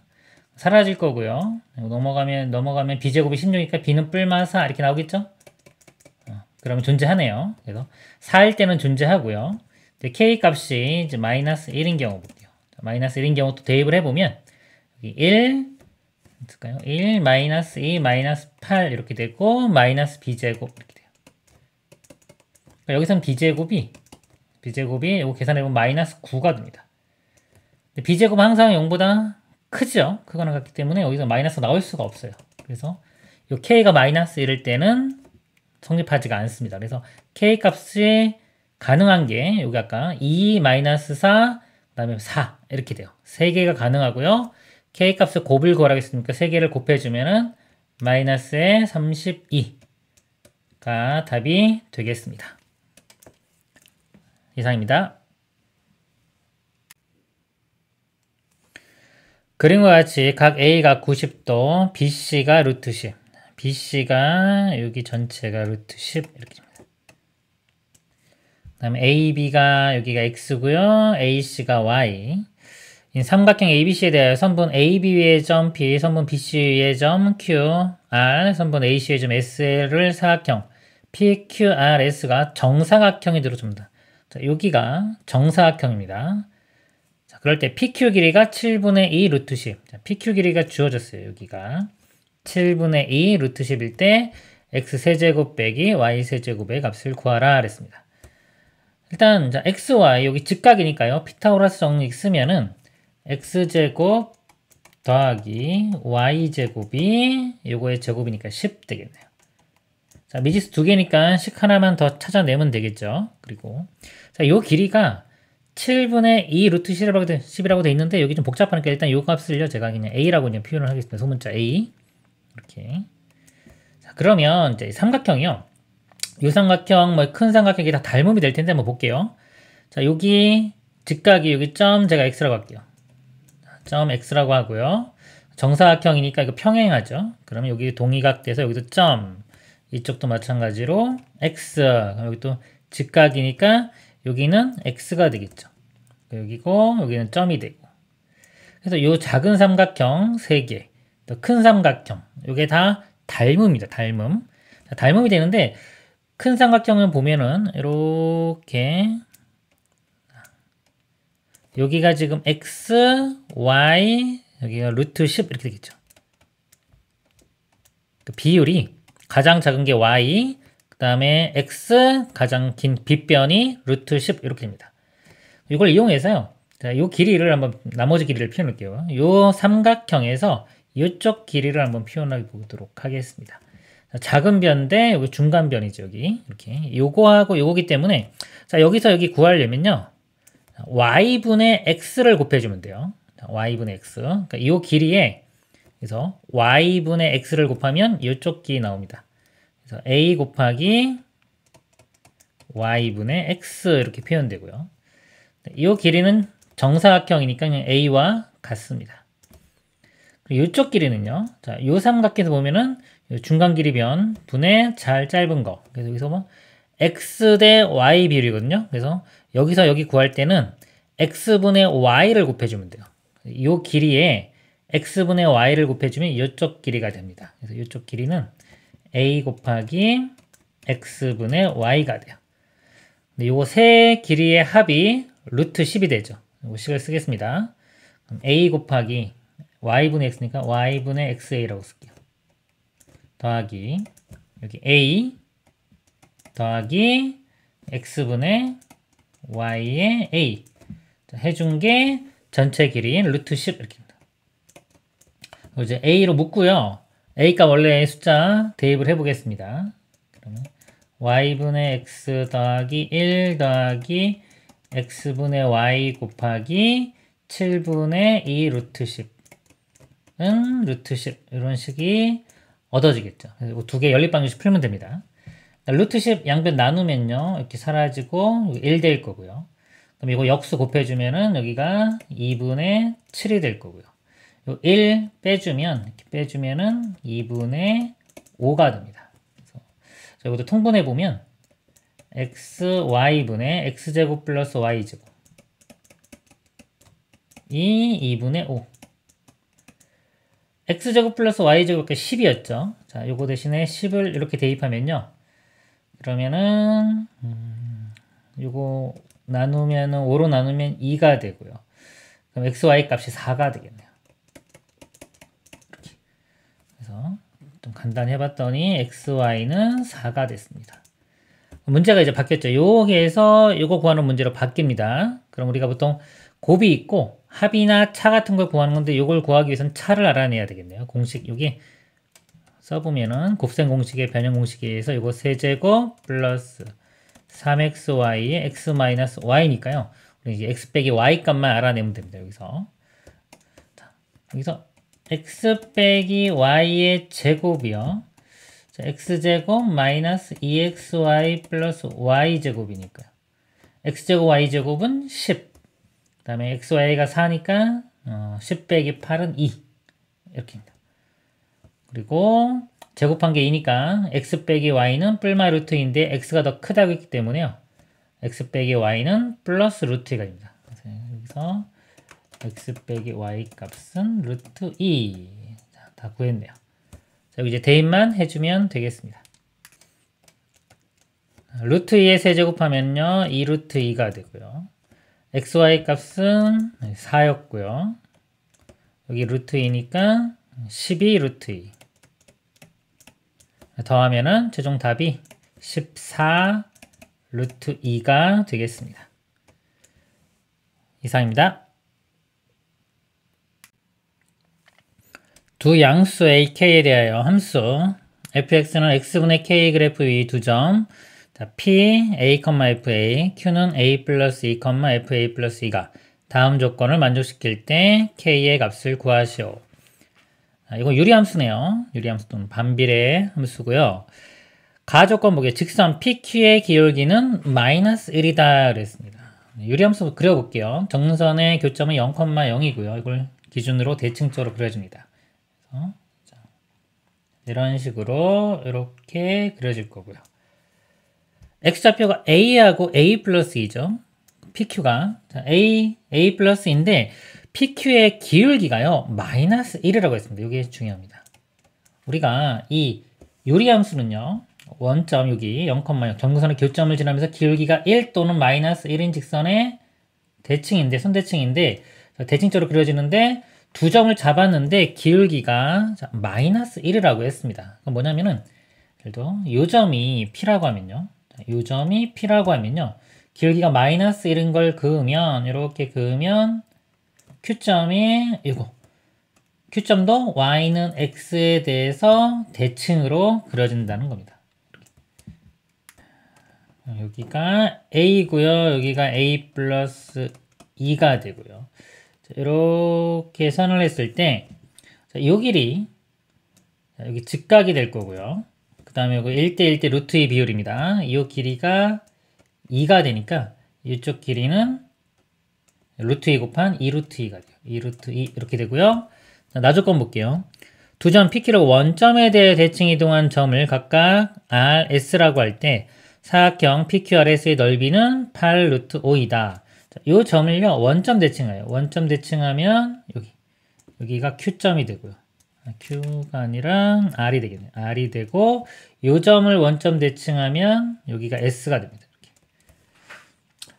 사라질 거고요. 넘어가면 B제곱이 16이니까 B는 뿔마 4 이렇게 나오겠죠? 그러면 존재하네요. 그래서 4일 때는 존재하고요. 이제 k 값이 이제 마이너스 1인 경우 볼게요. 마이너스 1인 경우 또 대입을 해보면 여기 1, 있을까요? 1 마이너스 2 마이너스 8 이렇게 되고 마이너스 b제곱 이렇게 돼요. 그러니까 여기서는 b제곱이 이거 계산해보면 마이너스 9가 됩니다. b제곱은 항상 0보다 크죠? 크거나 같기 때문에 여기서 마이너스 나올 수가 없어요. 그래서 이 k가 마이너스 1일 때는 성립하지가 않습니다. 그래서 k 값이 가능한 게 여기 아까 2 마이너스 4 그다음에 4 이렇게 돼요. 3개가 가능하고요. k 값을 곱을 구하라고 했으니까 3개를 곱해주면은 마이너스의 32가 답이 되겠습니다. 이상입니다. 그림과 같이 각 A가 90도, BC가 루트 10, BC가 여기 전체가 루트 10 이렇게 됩니다. 그 다음에 AB가 여기가 X고요, AC가 Y. 이 삼각형 ABC에 대하여 선분 AB 위의 점 P, 선분 BC 위의 점 Q, R, 선분 AC 위의 점 S를 사각형 PQRS가 정사각형이 들어줍니다. 자, 여기가 정사각형입니다. 자, 그럴 때 PQ 길이가 7분의 2 루트 10. 자, PQ 길이가 주어졌어요. 여기가 7분의 2 루트 10일 때 X세제곱 빼기 Y세제곱의 값을 구하라 그랬습니다. 일단 자, XY 여기 직각이니까요. 피타고라스 정리 쓰면은 X제곱 더하기 Y제곱이 요거의 제곱이니까 10 되겠네요. 자, 미지수 2개니까 식 하나만 더 찾아내면 되겠죠. 그리고 자, 요 길이가 7분의 2 루트 10이라고 돼 있는데 여기 좀 복잡하니까 일단 요 값을요 제가 그냥 A라고 그냥 표현을 하겠습니다. 소문자 A 이렇게. 자, 그러면 이제 삼각형이요. 요 삼각형 뭐 큰 삼각형이 다 닮음이 될 텐데 한번 볼게요. 자, 여기 직각이 여기 점 제가 X라고 할게요. 점 X라고 하고요. 정사각형이니까 이거 평행하죠. 그러면 여기 동의각 돼서 여기도 점, 이쪽도 마찬가지로 X, 여기 또 직각이니까 여기는 X가 되겠죠. 여기고 여기는 점이 되고. 그래서 이 작은 삼각형 3개, 또 큰 삼각형, 이게 다 닮음이다. 닮음. 자, 닮음이 되는데 큰 삼각형을 보면은 이렇게 여기가 지금 X, Y, 여기가 루트 10 이렇게 되겠죠. 그 비율이 가장 작은 게 Y, 그 다음에 X, 가장 긴 빗변이 루트 10 이렇게 됩니다. 이걸 이용해서요. 자, 요 길이를 한번 나머지 길이를 표현할게요. 요 삼각형에서 이쪽 길이를 한번 표현해 보도록 하겠습니다. 자, 작은 변 대 여기 중간 변이죠. 여기 이렇게 요거하고 요거기 때문에 자, 여기서 여기 구하려면요. y분의 x를 곱해주면 돼요. y분의 x. 그러니까 이 길이에 그래서 y분의 x를 곱하면 이쪽 길이 나옵니다. 그래서 a 곱하기 y분의 x 이렇게 표현되고요. 이 길이는 정사각형이니까 그냥 a와 같습니다. 그리고 이쪽 길이는요. 자, 이 삼각형에서 보면은 중간 길이 변 분의 잘 짧은 거. 그래서 여기서 뭐 x 대 y 비율이거든요. 그래서 여기서 여기 구할 때는 x분의 y를 곱해주면 돼요. 이 길이에 x분의 y를 곱해주면 이쪽 길이가 됩니다. 그래서 이쪽 길이는 a 곱하기 x분의 y가 돼요. 근데 요거 세 길이의 합이 루트 10이 되죠. 요 식을 쓰겠습니다. 그럼 a 곱하기 y분의 x니까 y분의 xa라고 쓸게요. 더하기 여기 a 더하기 x분의 y의 a 해준 게 전체 길이인 루트 10 이렇게입니다. 이제 a로 묶고요. a가 원래 숫자 대입을 해보겠습니다. 그러면 y분의 x 더하기 1 더하기 x분의 y 곱하기 7분의 2 루트 10은 루트 10 이런 식이 얻어지겠죠. 그래서 두 개 연립방정식 풀면 됩니다. 루트 10 양변 나누면요. 이렇게 사라지고 1 될 거고요. 그럼 이거 역수 곱해주면은 여기가 2분의 7이 될 거고요. 1 빼주면, 이렇게 빼주면은 2분의 5가 됩니다. 그래서 이것도 통분해보면 xy분의 x제곱 플러스 y제곱 이 2분의 5 x제곱 플러스 y제곱 10이었죠. 자, 요거 대신에 10을 이렇게 대입하면요. 그러면은 요거 나누면 5로 나누면 2가 되고요. 그럼 xy 값이 4가 되겠네요. 이렇게. 그래서 좀 간단히 해봤더니 xy는 4가 됐습니다. 문제가 이제 바뀌었죠. 여기에서 이거 구하는 문제로 바뀝니다. 그럼 우리가 보통 곱이 있고 합이나 차 같은 걸 구하는 건데 이걸 구하기 위해서는 차를 알아내야 되겠네요. 공식 여기 써보면은 곱셈 공식의 변형 공식에 의해서 이거 세제곱 플러스 3xy의 x 마이너스 y니까요. 우리 이제 x 빼기 y 값만 알아내면 됩니다. 여기서. 자, 여기서 x 빼기 y의 제곱이요. 자, x제곱 마이너스 2xy 플러스 y제곱이니까요. x제곱 y제곱은 10. 그 다음에 xy가 4니까 10 빼기 8은 2. 이렇게입니다. 그리고 제곱한 게 2니까 x 빼기 y는 뿔마 루트인데 x가 더 크다고 했기 때문에요. x 빼기 y는 플러스 루트 2가 됩니다. 그래서 여기서 x 빼기 y 값은 루트 2. 자, 다 구했네요. 자, 이제 대입만 해주면 되겠습니다. 루트 2에 세제곱하면요 2 루트 2가 되고요. xy 값은 4였고요. 여기 루트 2니까 12 루트 2. 더하면은 최종 답이 14 루트 2가 되겠습니다. 이상입니다. 두 양수 a, k에 대하여 함수 fx는 x분의 k 그래프 위 두 점 자, p, a, fa, q는 a 플러스 2, fa 플러스 2가 다음 조건을 만족시킬 때 k의 값을 구하시오. 이거 유리함수네요. 유리함수 또는 반비례 함수고요. 가조건 보기에 직선 PQ의 기울기는 마이너스 1이다 그랬습니다. 유리함수 그려볼게요. 정선의 교점은 0,0이고요. 이걸 기준으로 대칭적으로 그려줍니다. 그래서 이런 식으로 이렇게 그려질 거고요. x좌표가 a하고 a 플러스 2죠. PQ가 a 플러스인데 PQ의 기울기가요 마이너스 1이라고 했습니다. 이게 중요합니다. 우리가 이 유리함수는요 원점 여기 0,0 정근선의 교점을 지나면서 기울기가 1 또는 마이너스 1인 직선의 대칭인데 선대칭인데 대칭적으로 그려지는데 두 점을 잡았는데 기울기가 마이너스 1이라고 했습니다. 그럼 뭐냐면은 예를 들어 요 점이 P라고 하면요 요 점이 P라고 하면요 기울기가 마이너스 1인 걸 그으면 이렇게 그으면 Q점이 이거 Q점도 Y는 X에 대해서 대칭으로 그려진다는 겁니다. 여기가 A고요. 여기가 A 플러스 2가 되고요. 자, 이렇게 선을 했을 때 이 길이 여기 직각이 될 거고요. 그 다음에 여기 1대1대 루트 2 비율입니다. 이 길이가 2가 되니까 이쪽 길이는 루트 2 곱한 2 루트 2가 돼요. 2 루트 2 이렇게 되고요. 자, 나조건 볼게요. 두 점 PQ로 원점에 대해 대칭 이동한 점을 각각 RS라고 할 때 사각형 PQRS의 넓이는 8 루트 5이다. 이 점을요 원점 대칭해요. 원점 대칭하면 여기가 Q점이 되고요. Q가 아니라 R이 되겠네요. R이 되고 이 점을 원점 대칭하면 여기가 S가 됩니다. 이렇게.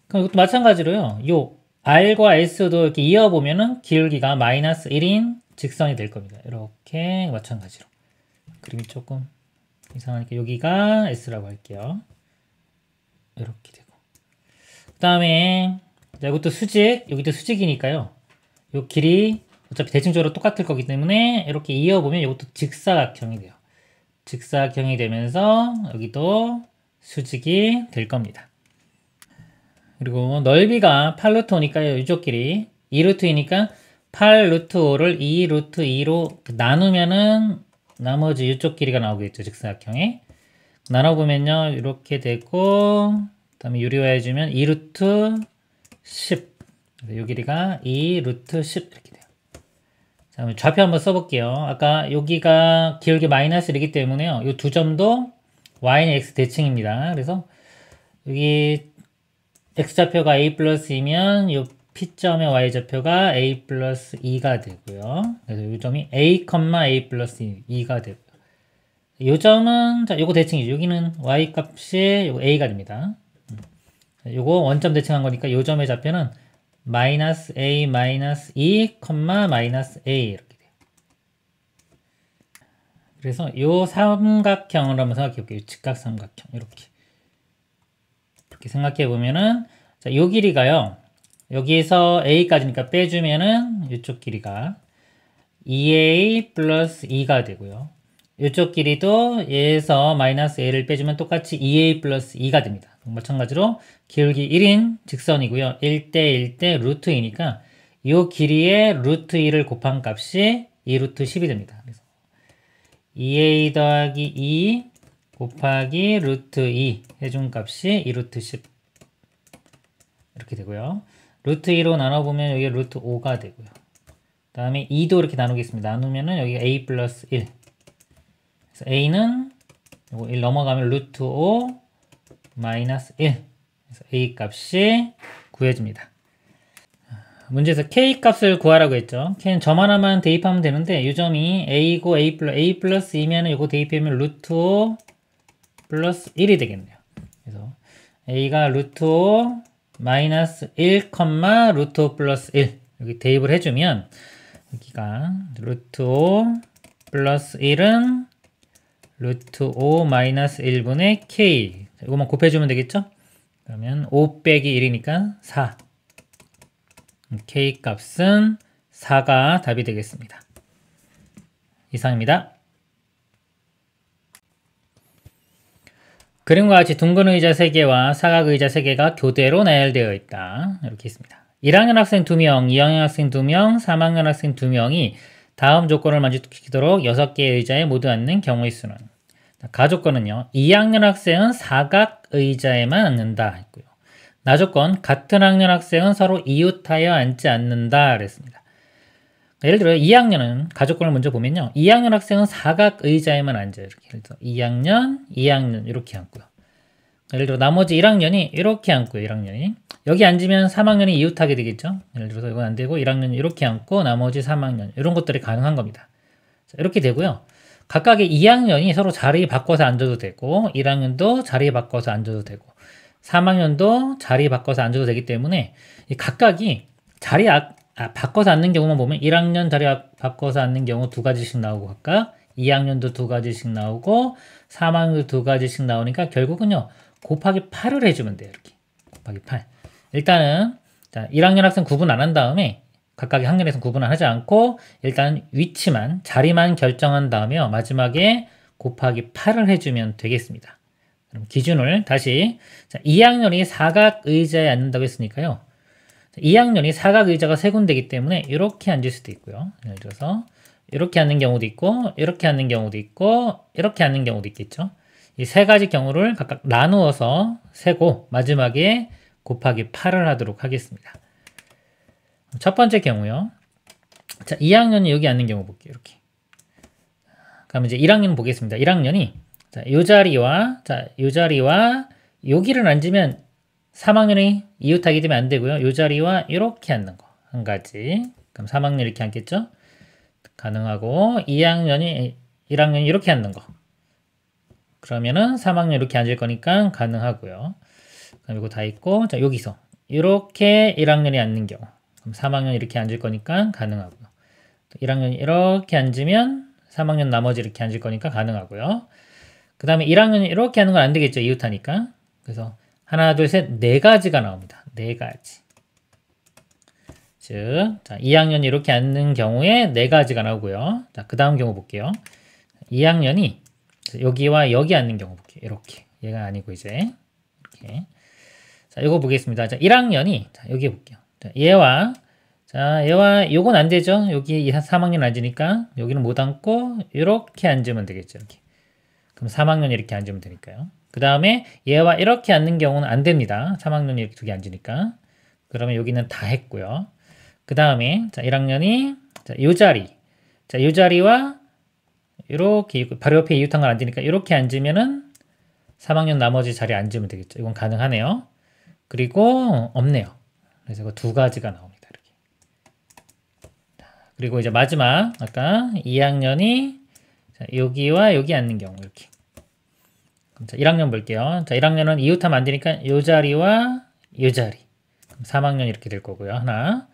그럼 이것도 마찬가지로요. 요 R과 S도 이렇게 이어보면은 기울기가 마이너스 1인 직선이 될 겁니다. 이렇게 마찬가지로. 그림이 조금 이상하니까 여기가 S라고 할게요. 이렇게 되고. 그 다음에 이것도 수직, 여기도 수직이니까요. 요 길이 어차피 대칭적으로 똑같을 거기 때문에 이렇게 이어보면 이것도 직사각형이 돼요. 직사각형이 되면서 여기도 수직이 될 겁니다. 그리고 넓이가 8루트 5니까요. 이쪽 길이 2루트 2니까 8루트 5를 2루트 2로 나누면은 나머지 이쪽 길이가 나오겠죠. 직사각형에. 나눠보면요. 이렇게 되고 그 다음에 유리화해주면 2루트 10. 이 길이가 2루트 10 이렇게 돼요. 자, 좌표 한번 써볼게요. 아까 여기가 기울기 마이너스 1이기 때문에요. 이 두 점도 y는 x 대칭입니다. 그래서 여기 x좌표가 a 플러스이면 이 p점의 y좌표가 a 플러스 2가 되고요. 그래서 이 점이 a, a 플러스 2가 되고요. 이 점은 자, 요거 대칭이죠. 여기는 y 값이 요거 a가 됩니다. 요거 원점 대칭한 거니까 요 점의 좌표는 마이너스 a 마이너스 2, 마이너스 a 이렇게 돼요. 그래서 요 삼각형을 한번 생각해 볼게요. 직각삼각형 이렇게 생각해 보면은 자, 요 길이가요. 여기에서 a까지니까 빼주면은 이쪽 길이가 2a 플러스 2가 되고요. 이쪽 길이도 얘에서 마이너스 a를 빼주면 똑같이 2a 플러스 2가 됩니다. 마찬가지로 기울기 1인 직선이고요. 1대 1대 루트 2니까 이 길이의 루트 2를 곱한 값이 2 루트 10이 됩니다. 그래서 2a 더하기 2 곱하기 루트 2 해준 값이 2 루트 10 이렇게 되고요. 루트 2로 나눠보면 여기 루트 5가 되고요. 그 다음에 2도 이렇게 나누겠습니다. 나누면은 여기가 a 플러스 1. 그래서 a는 요거 1 넘어가면 루트 5 마이너스 1. 그래서 a 값이 구해집니다. 문제에서 k 값을 구하라고 했죠. k는 점 하나만 대입하면 되는데 이 점이 a고 a 플러스 2면은 요거 대입하면 루트 5 플러스 1이 되겠네요. 그래서 a가 루트 5 마이너스 1, 루트 5 플러스 1 여기 대입을 해주면 여기가 루트 5 플러스 1은 루트 5 마이너스 1분의 k 이거만 곱해주면 되겠죠? 그러면 5 빼기 1이니까 4 k 값은 4가 답이 되겠습니다. 이상입니다. 그림과 같이 둥근 의자 3개와 사각 의자 3개가 교대로 나열되어 있다. 이렇게 있습니다. 1학년 학생 2명, 2학년 학생 2명, 3학년 학생 2명이 다음 조건을 만족시키도록 6개의 의자에 모두 앉는 경우의 수는 가조건은요. 2학년 학생은 사각 의자에만 앉는다 했고요. 나조건 같은 학년 학생은 서로 이웃하여 앉지 않는다 그랬습니다. 예를 들어 2학년은 가조건을 먼저 보면요. 2학년 학생은 사각 의자에만 앉아요. 이렇게 예를 들어 2학년 이렇게 앉고요. 예를 들어 나머지 1학년이 이렇게 앉고요. 1학년이 여기 앉으면 3학년이 이웃하게 되겠죠. 예를 들어서 이건 안 되고 1학년이 이렇게 앉고 나머지 3학년 이런 것들이 가능한 겁니다. 자, 이렇게 되고요. 각각의 2학년이 서로 자리 바꿔서 앉아도 되고 1학년도 자리 바꿔서 앉아도 되고 3학년도 자리 바꿔서 앉아도 되기 때문에 이 각각이 자리 바꿔서 앉는 경우만 보면 1학년 자리 바꿔서 앉는 경우 2가지씩 나오고 각각 2학년도 2가지씩 나오고 3학년도 2가지씩 나오니까 결국은요 곱하기 8을 해주면 돼요. 이렇게 곱하기 8 일단은 자, 1학년 학생 구분 안 한 다음에 각각의 학년에서 구분을 하지 않고 일단 위치만 자리만 결정한 다음에 마지막에 곱하기 8을 해주면 되겠습니다. 그럼 기준을 다시 자, 2학년이 사각 의자에 앉는다고 했으니까요. 2학년이 사각 의자가 3군데이기 때문에 이렇게 앉을 수도 있고요. 예를 들어서 이렇게 앉는 경우도 있고 이렇게 앉는 경우도 있고 이렇게 앉는 경우도 있겠죠. 이 3가지 경우를 각각 나누어서 세고 마지막에 곱하기 8을 하도록 하겠습니다. 첫 번째 경우요. 자, 2학년이 여기 앉는 경우 볼게요. 이렇게. 그럼 이제 1학년 보겠습니다. 1학년이 자, 요 자리와 여기를 앉으면 3학년이 이웃하게 되면 안 되고요. 요 자리와 이렇게 앉는 거 한 가지. 그럼 3학년 이렇게 앉겠죠? 가능하고 1학년이 이렇게 앉는 거. 그러면은 3학년 이렇게 앉을 거니까 가능하고요. 그럼 이거 다 있고 자, 여기서 이렇게 1학년이 앉는 경우. 그럼 3학년 이렇게 앉을 거니까 가능하고요. 1학년이 이렇게 앉으면 3학년 나머지 이렇게 앉을 거니까 가능하고요. 그 다음에 1학년이 이렇게 하는 건 안 되겠죠. 이웃하니까. 그래서 하나, 둘, 셋, 4가지가 나옵니다. 4가지. 즉, 자, 2학년이 이렇게 앉는 경우에 4가지가 나오고요. 자, 그 다음 경우 볼게요. 2학년이 여기와 여기 앉는 경우 볼게요. 이렇게. 얘가 아니고 이제 이렇게. 자, 이거 보겠습니다. 자, 1학년이 자, 여기 볼게요. 자, 얘와 요건 안 되죠. 여기 3학년 앉으니까 여기는 못 앉고 이렇게 앉으면 되겠죠. 이렇게. 그럼 3학년이 이렇게 앉으면 되니까요. 그 다음에 얘와 이렇게 앉는 경우는 안 됩니다. 3학년이 이렇게 2개 앉으니까. 그러면 여기는 다 했고요. 그 다음에 자 1학년이 자, 요 자리. 자, 요 자리와 이렇게 바로 옆에 이웃한 걸 앉으니까 이렇게 앉으면은 3학년 나머지 자리에 앉으면 되겠죠. 이건 가능하네요. 그리고 없네요. 그래서 이거 2가지가 나옵니다. 이렇게. 그리고 이제 마지막 아까 2학년이 자, 여기와 여기 앉는 경우 이렇게. 자, 1학년 볼게요. 자, 1학년은 이웃하면 안 되니까 이 자리와 이 자리. 3학년 이렇게 될 거고요. 하나.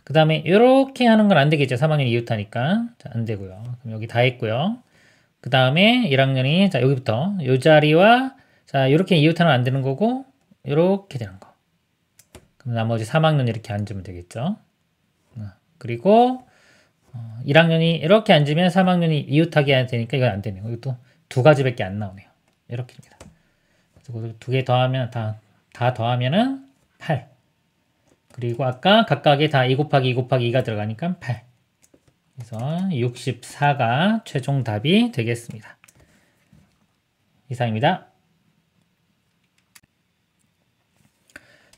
그 다음에 이렇게 하는 건 안 되겠죠. 3학년 이웃하니까. 자, 안 되고요. 그럼 여기 다 했고요. 그 다음에 1학년이 자 여기부터 이 자리와 자 이렇게 이웃하면 안 되는 거고 이렇게 되는 거. 그럼 나머지 3학년 이렇게 앉으면 되겠죠. 그리고 1학년이 이렇게 앉으면 3학년이 이웃하게 해야 되니까 이건 안 되네요. 이것도 두 가지밖에 안 나오네요. 이렇게 됩니다. 그리고 두 개 더하면 다 더하면은 8. 그리고 아까 각각에 다 2 곱하기 2 곱하기 2가 들어가니까 8. 그래서 64가 최종 답이 되겠습니다. 이상입니다.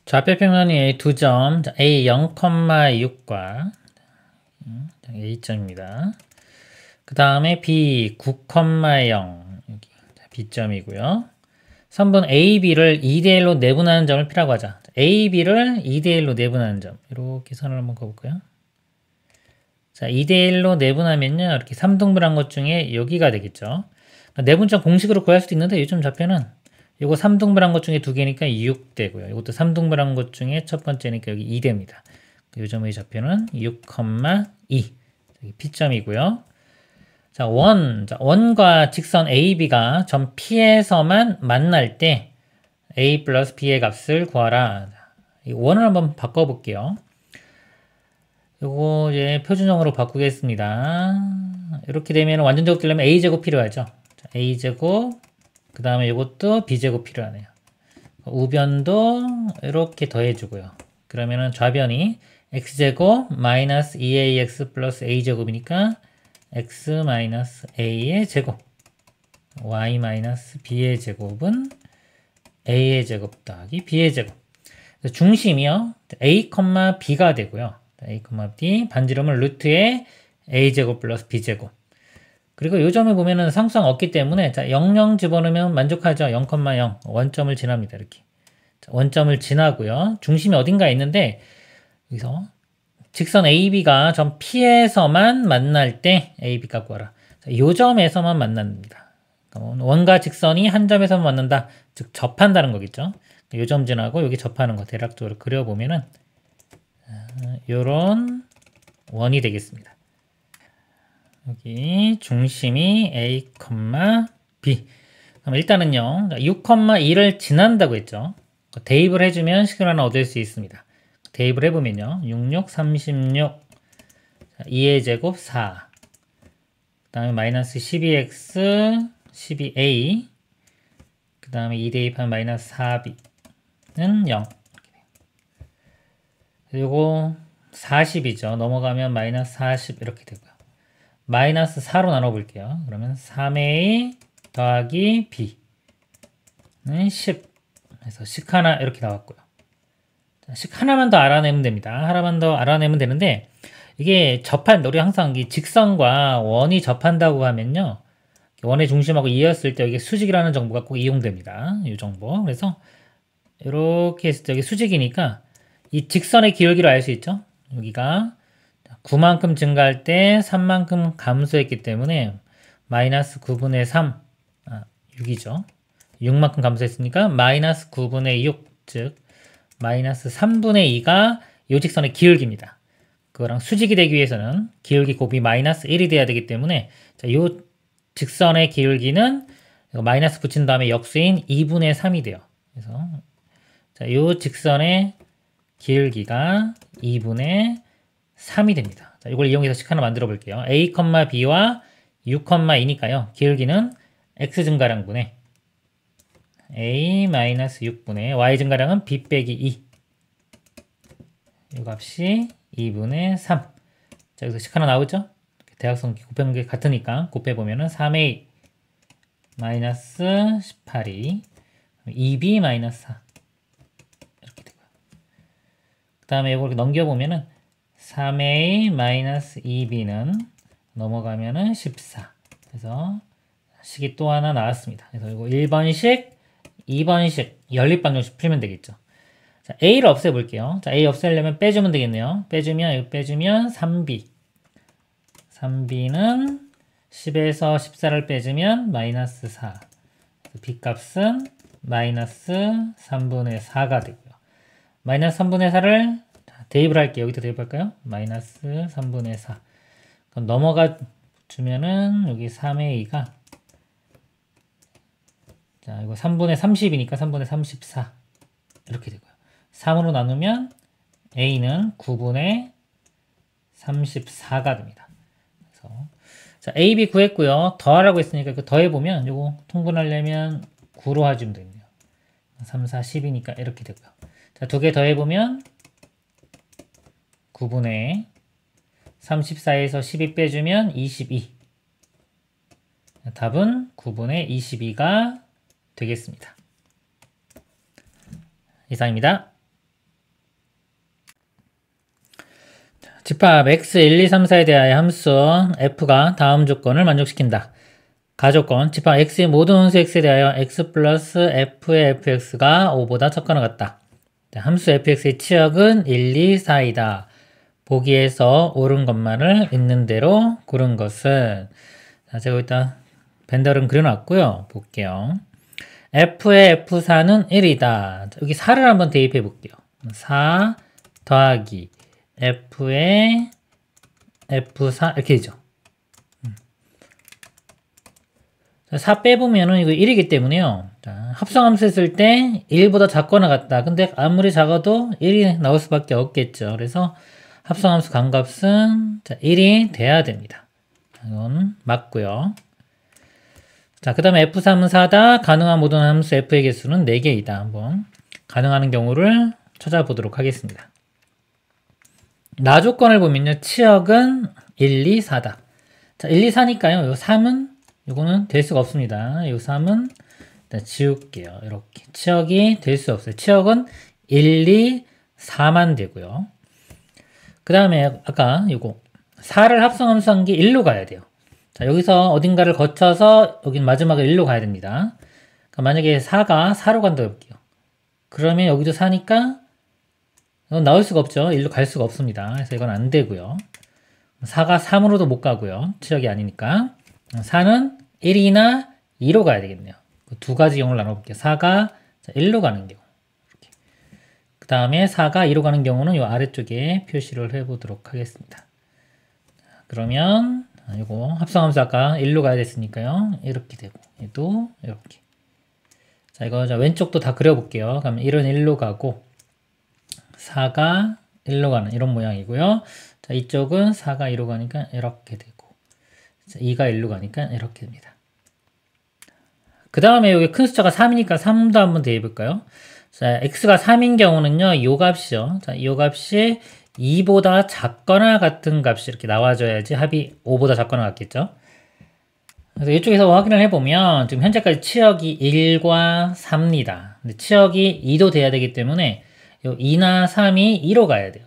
좌표평면이 두 점, A 0,6과 A점입니다. 그 다음에 B 9,0 여기 B점이고요. 선분 AB를 2대1로 내분하는 점을 P라고 하자. AB를 2대1로 내분하는 점. 이렇게 선을 한번 그어볼까요? 자, 2대1로 내분하면요. 이렇게 3등분한 것 중에 여기가 되겠죠. 내분점 공식으로 구할 수도 있는데 요즘 좌표는 이거 3등분한 것 중에 두 개니까 6 되고요. 이것도 3등분한 것 중에 첫 번째니까 여기 2 됩니다. 요 점의 좌표는 6,2. 여기 P점이고요. 자, 원과 직선 AB가 점 P에서만 만날 때 A 플러스 B의 값을 구하라. 이 원을 한번 바꿔볼게요. 요거 이제 표준형으로 바꾸겠습니다. 이렇게 되면 완전제곱 되려면 A제곱 필요하죠. 자, A제곱, 그 다음에 이것도 B제곱 필요하네요. 우변도 이렇게 더해주고요. 그러면은 좌변이 X제곱 마이너스 2AX 플러스 A제곱이니까 X 마이너스 A의 제곱, Y 마이너스 B의 제곱은 A의 제곱 더하기 B의 제곱. 중심이요. A, B가 되고요. A, B 반지름은 루트의 A제곱 플러스 B제곱. 그리고 이 점을 보면은 상수항 없기 때문에 자, 00 집어넣으면 만족하죠. 0,0 원점을 지납니다. 이렇게. 자, 원점을 지나고요. 중심이 어딘가에 있는데 여기서 직선 AB가 점 P에서만 만날 때 AB 값 구하라. 자, 이 점에서만 만납니다. 원과 직선이 한 점에서만 만난다. 즉 접한다는 거겠죠. 이 점 지나고 여기 접하는 거 대략적으로 그려보면은 요런 원이 되겠습니다. 여기 중심이 A, B. 그럼 일단은요. 6,2를 지난다고 했죠. 대입을 해주면 식을 하나 얻을 수 있습니다. 대입을 해보면요. 66, 36, 2의 제곱 4. 그 다음에 마이너스 12x, 12a. 그 다음에 2 대입하면 마이너스 4b는 0. 그리고 40이죠. 넘어가면 마이너스 40 이렇게 되고요. 마이너스 4로 나눠볼게요. 그러면 3a 더하기 b는 10. 그래서 식 하나 이렇게 나왔고요. 식 하나만 더 알아내면 됩니다. 하나만 더 알아내면 되는데 이게 우리 항상 이 직선과 원이 접한다고 하면요. 원의 중심하고 이었을 때 여기 수직이라는 정보가 꼭 이용됩니다. 이 정보. 그래서 이렇게 했을 때 여기 수직이니까 이 직선의 기울기를 알 수 있죠. 여기가 9만큼 증가할 때 3만큼 감소했기 때문에 마이너스 9분의 3, 6이죠. 6만큼 감소했으니까 마이너스 9분의 6, 즉 마이너스 3분의 2가 이 직선의 기울기입니다. 그거랑 수직이 되기 위해서는 기울기 곱이 마이너스 1이 돼야 되기 때문에 자, 이 직선의 기울기는 마이너스 붙인 다음에 역수인 2분의 3이 돼요. 그래서 자, 이 직선의 기울기가 2분의 3이 됩니다. 자, 이걸 이용해서 식 하나 만들어 볼게요. A, B와 6,2니까요. 기울기는 x 증가량분의 A-6분의 y 증가량은 B 빼기 2. 이 값이 2분의 3. 자, 여기서 식 하나 나오죠? 대각선 곱해본 게 같으니까 곱해보면은 3A 마이너스 18이 2B 마이너스 4. 이렇게 되고요. 그 다음에 이걸 넘겨보면은 3A 마이너스 2B는 넘어가면은 14. 그래서 식이 또 하나 나왔습니다. 그래서 이거 1번식, 2번식 연립방정식 풀면 되겠죠. 자, A를 없애볼게요. 자, A 없애려면 빼주면 되겠네요. 빼주면 3B. 3B는 10에서 14를 빼주면 마이너스 4. B 값은 마이너스 3분의 4가 되고요. 마이너스 3분의 4를 대입을 할게요. 여기다 대입할까요? 마이너스 3분의 4. 그럼 넘어가 주면은 여기 3의 2가 자, 이거 3분의 30이니까 3분의 34 이렇게 되고요. 3으로 나누면 A는 9분의 34가 됩니다. 그래서 자, A, B 구했고요. 더하라고 했으니까 그 더해보면 이거 통분하려면 9로 하시면 되겠네요. 3, 4, 10이니까 이렇게 되고요. 자, 두 개 더해보면 9분의 34에서 12 빼주면 22. 답은 9분의 22가 되겠습니다. 이상입니다. 집합 x 1, 2, 3, 4에 대하여 함수 f가 다음 조건을 만족시킨다. 가조건 집합 x의 모든 원수 x에 대하여 x 플러스 f의 fx가 5보다 작거나 같다. 함수 fx의 치역은 1, 2, 4이다. 보기에서 옳은 것만을 있는 대로 고른 것은 자, 제가 일단 벤더는 그려놨고요. 볼게요. f의 f4는 1이다. 여기 4를 한번 대입해 볼게요. 4 더하기 f의 f4 이렇게 되죠. 4 빼보면은 이거 1이기 때문에요. 자, 합성함수 했을 때 1보다 작거나 같다. 근데 아무리 작아도 1이 나올 수밖에 없겠죠. 그래서 합성함수 간값은 1이 돼야 됩니다. 이건 맞고요. 자, 그 다음에 f3은 4다. 가능한 모든 함수 f의 개수는 4개이다. 한번 가능한 경우를 찾아보도록 하겠습니다. 나 조건을 보면요. 치역은 1, 2, 4다. 자, 1, 2, 4니까요. 요 3은 요거는 될 수가 없습니다. 요 3은 일단 지울게요. 이렇게 치역이 될 수 없어요. 치역은 1, 2, 4만 되고요. 그 다음에 아까 요거 4를 합성함수 한 게 1로 가야 돼요. 자, 여기서 어딘가를 거쳐서 여긴 마지막에 1로 가야 됩니다. 그러니까 만약에 4가 4로 간다 해볼게요. 그러면 여기도 4니까 이건 나올 수가 없죠. 1로 갈 수가 없습니다. 그래서 이건 안 되고요. 4가 3으로도 못 가고요. 치역이 아니니까 4는 1이나 2로 가야 되겠네요. 두 가지 경우를 나눠볼게요. 4가 1로 가는 경우 이렇게. 그 다음에 4가 2로 가는 경우는 이 아래쪽에 표시를 해보도록 하겠습니다. 그러면 이거 합성함수 아까 1로 가야 됐으니까요. 이렇게 되고 얘도 이렇게. 자, 이거 왼쪽도 다 그려볼게요. 그러면 1은 1로 가고 4가 1로 가는 이런 모양이고요. 자, 이쪽은 4가 2로 가니까 이렇게 되고 자, 2가 1로 가니까 이렇게 됩니다. 그 다음에 여기 큰 숫자가 3이니까 3도 한번 대입해볼까요? 자, x가 3인 경우는요, 요 값이요. 자, 요 값이 2보다 작거나 같은 값이 이렇게 나와줘야지 합이 5보다 작거나 같겠죠? 그래서 이쪽에서 확인을 해보면 지금 현재까지 치역이 1과 3입니다. 근데 치역이 2도 돼야 되기 때문에 요 2나 3이 2로 가야 돼요.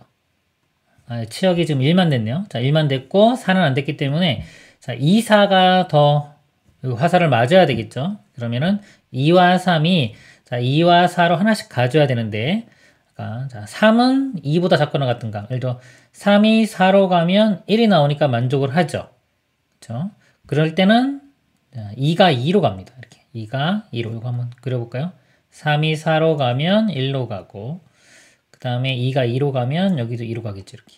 치역이 지금 1만 됐네요. 자, 1만 됐고 4는 안 됐기 때문에 자, 2, 4가 더 화살을 맞아야 되겠죠. 그러면은 2와 3이 자, 2와 4로 하나씩 가져야 되는데 자, 3은 2보다 작거나 같은가. 예를 들어 3이 4로 가면 1이 나오니까 만족을 하죠. 그렇죠? 그럴 때는 2가 2로 갑니다. 이렇게 2가 2로 이거 한번 그려볼까요? 3이 4로 가면 1로 가고 그 다음에 2가 2로 가면 여기도 2로 가겠죠. 이렇게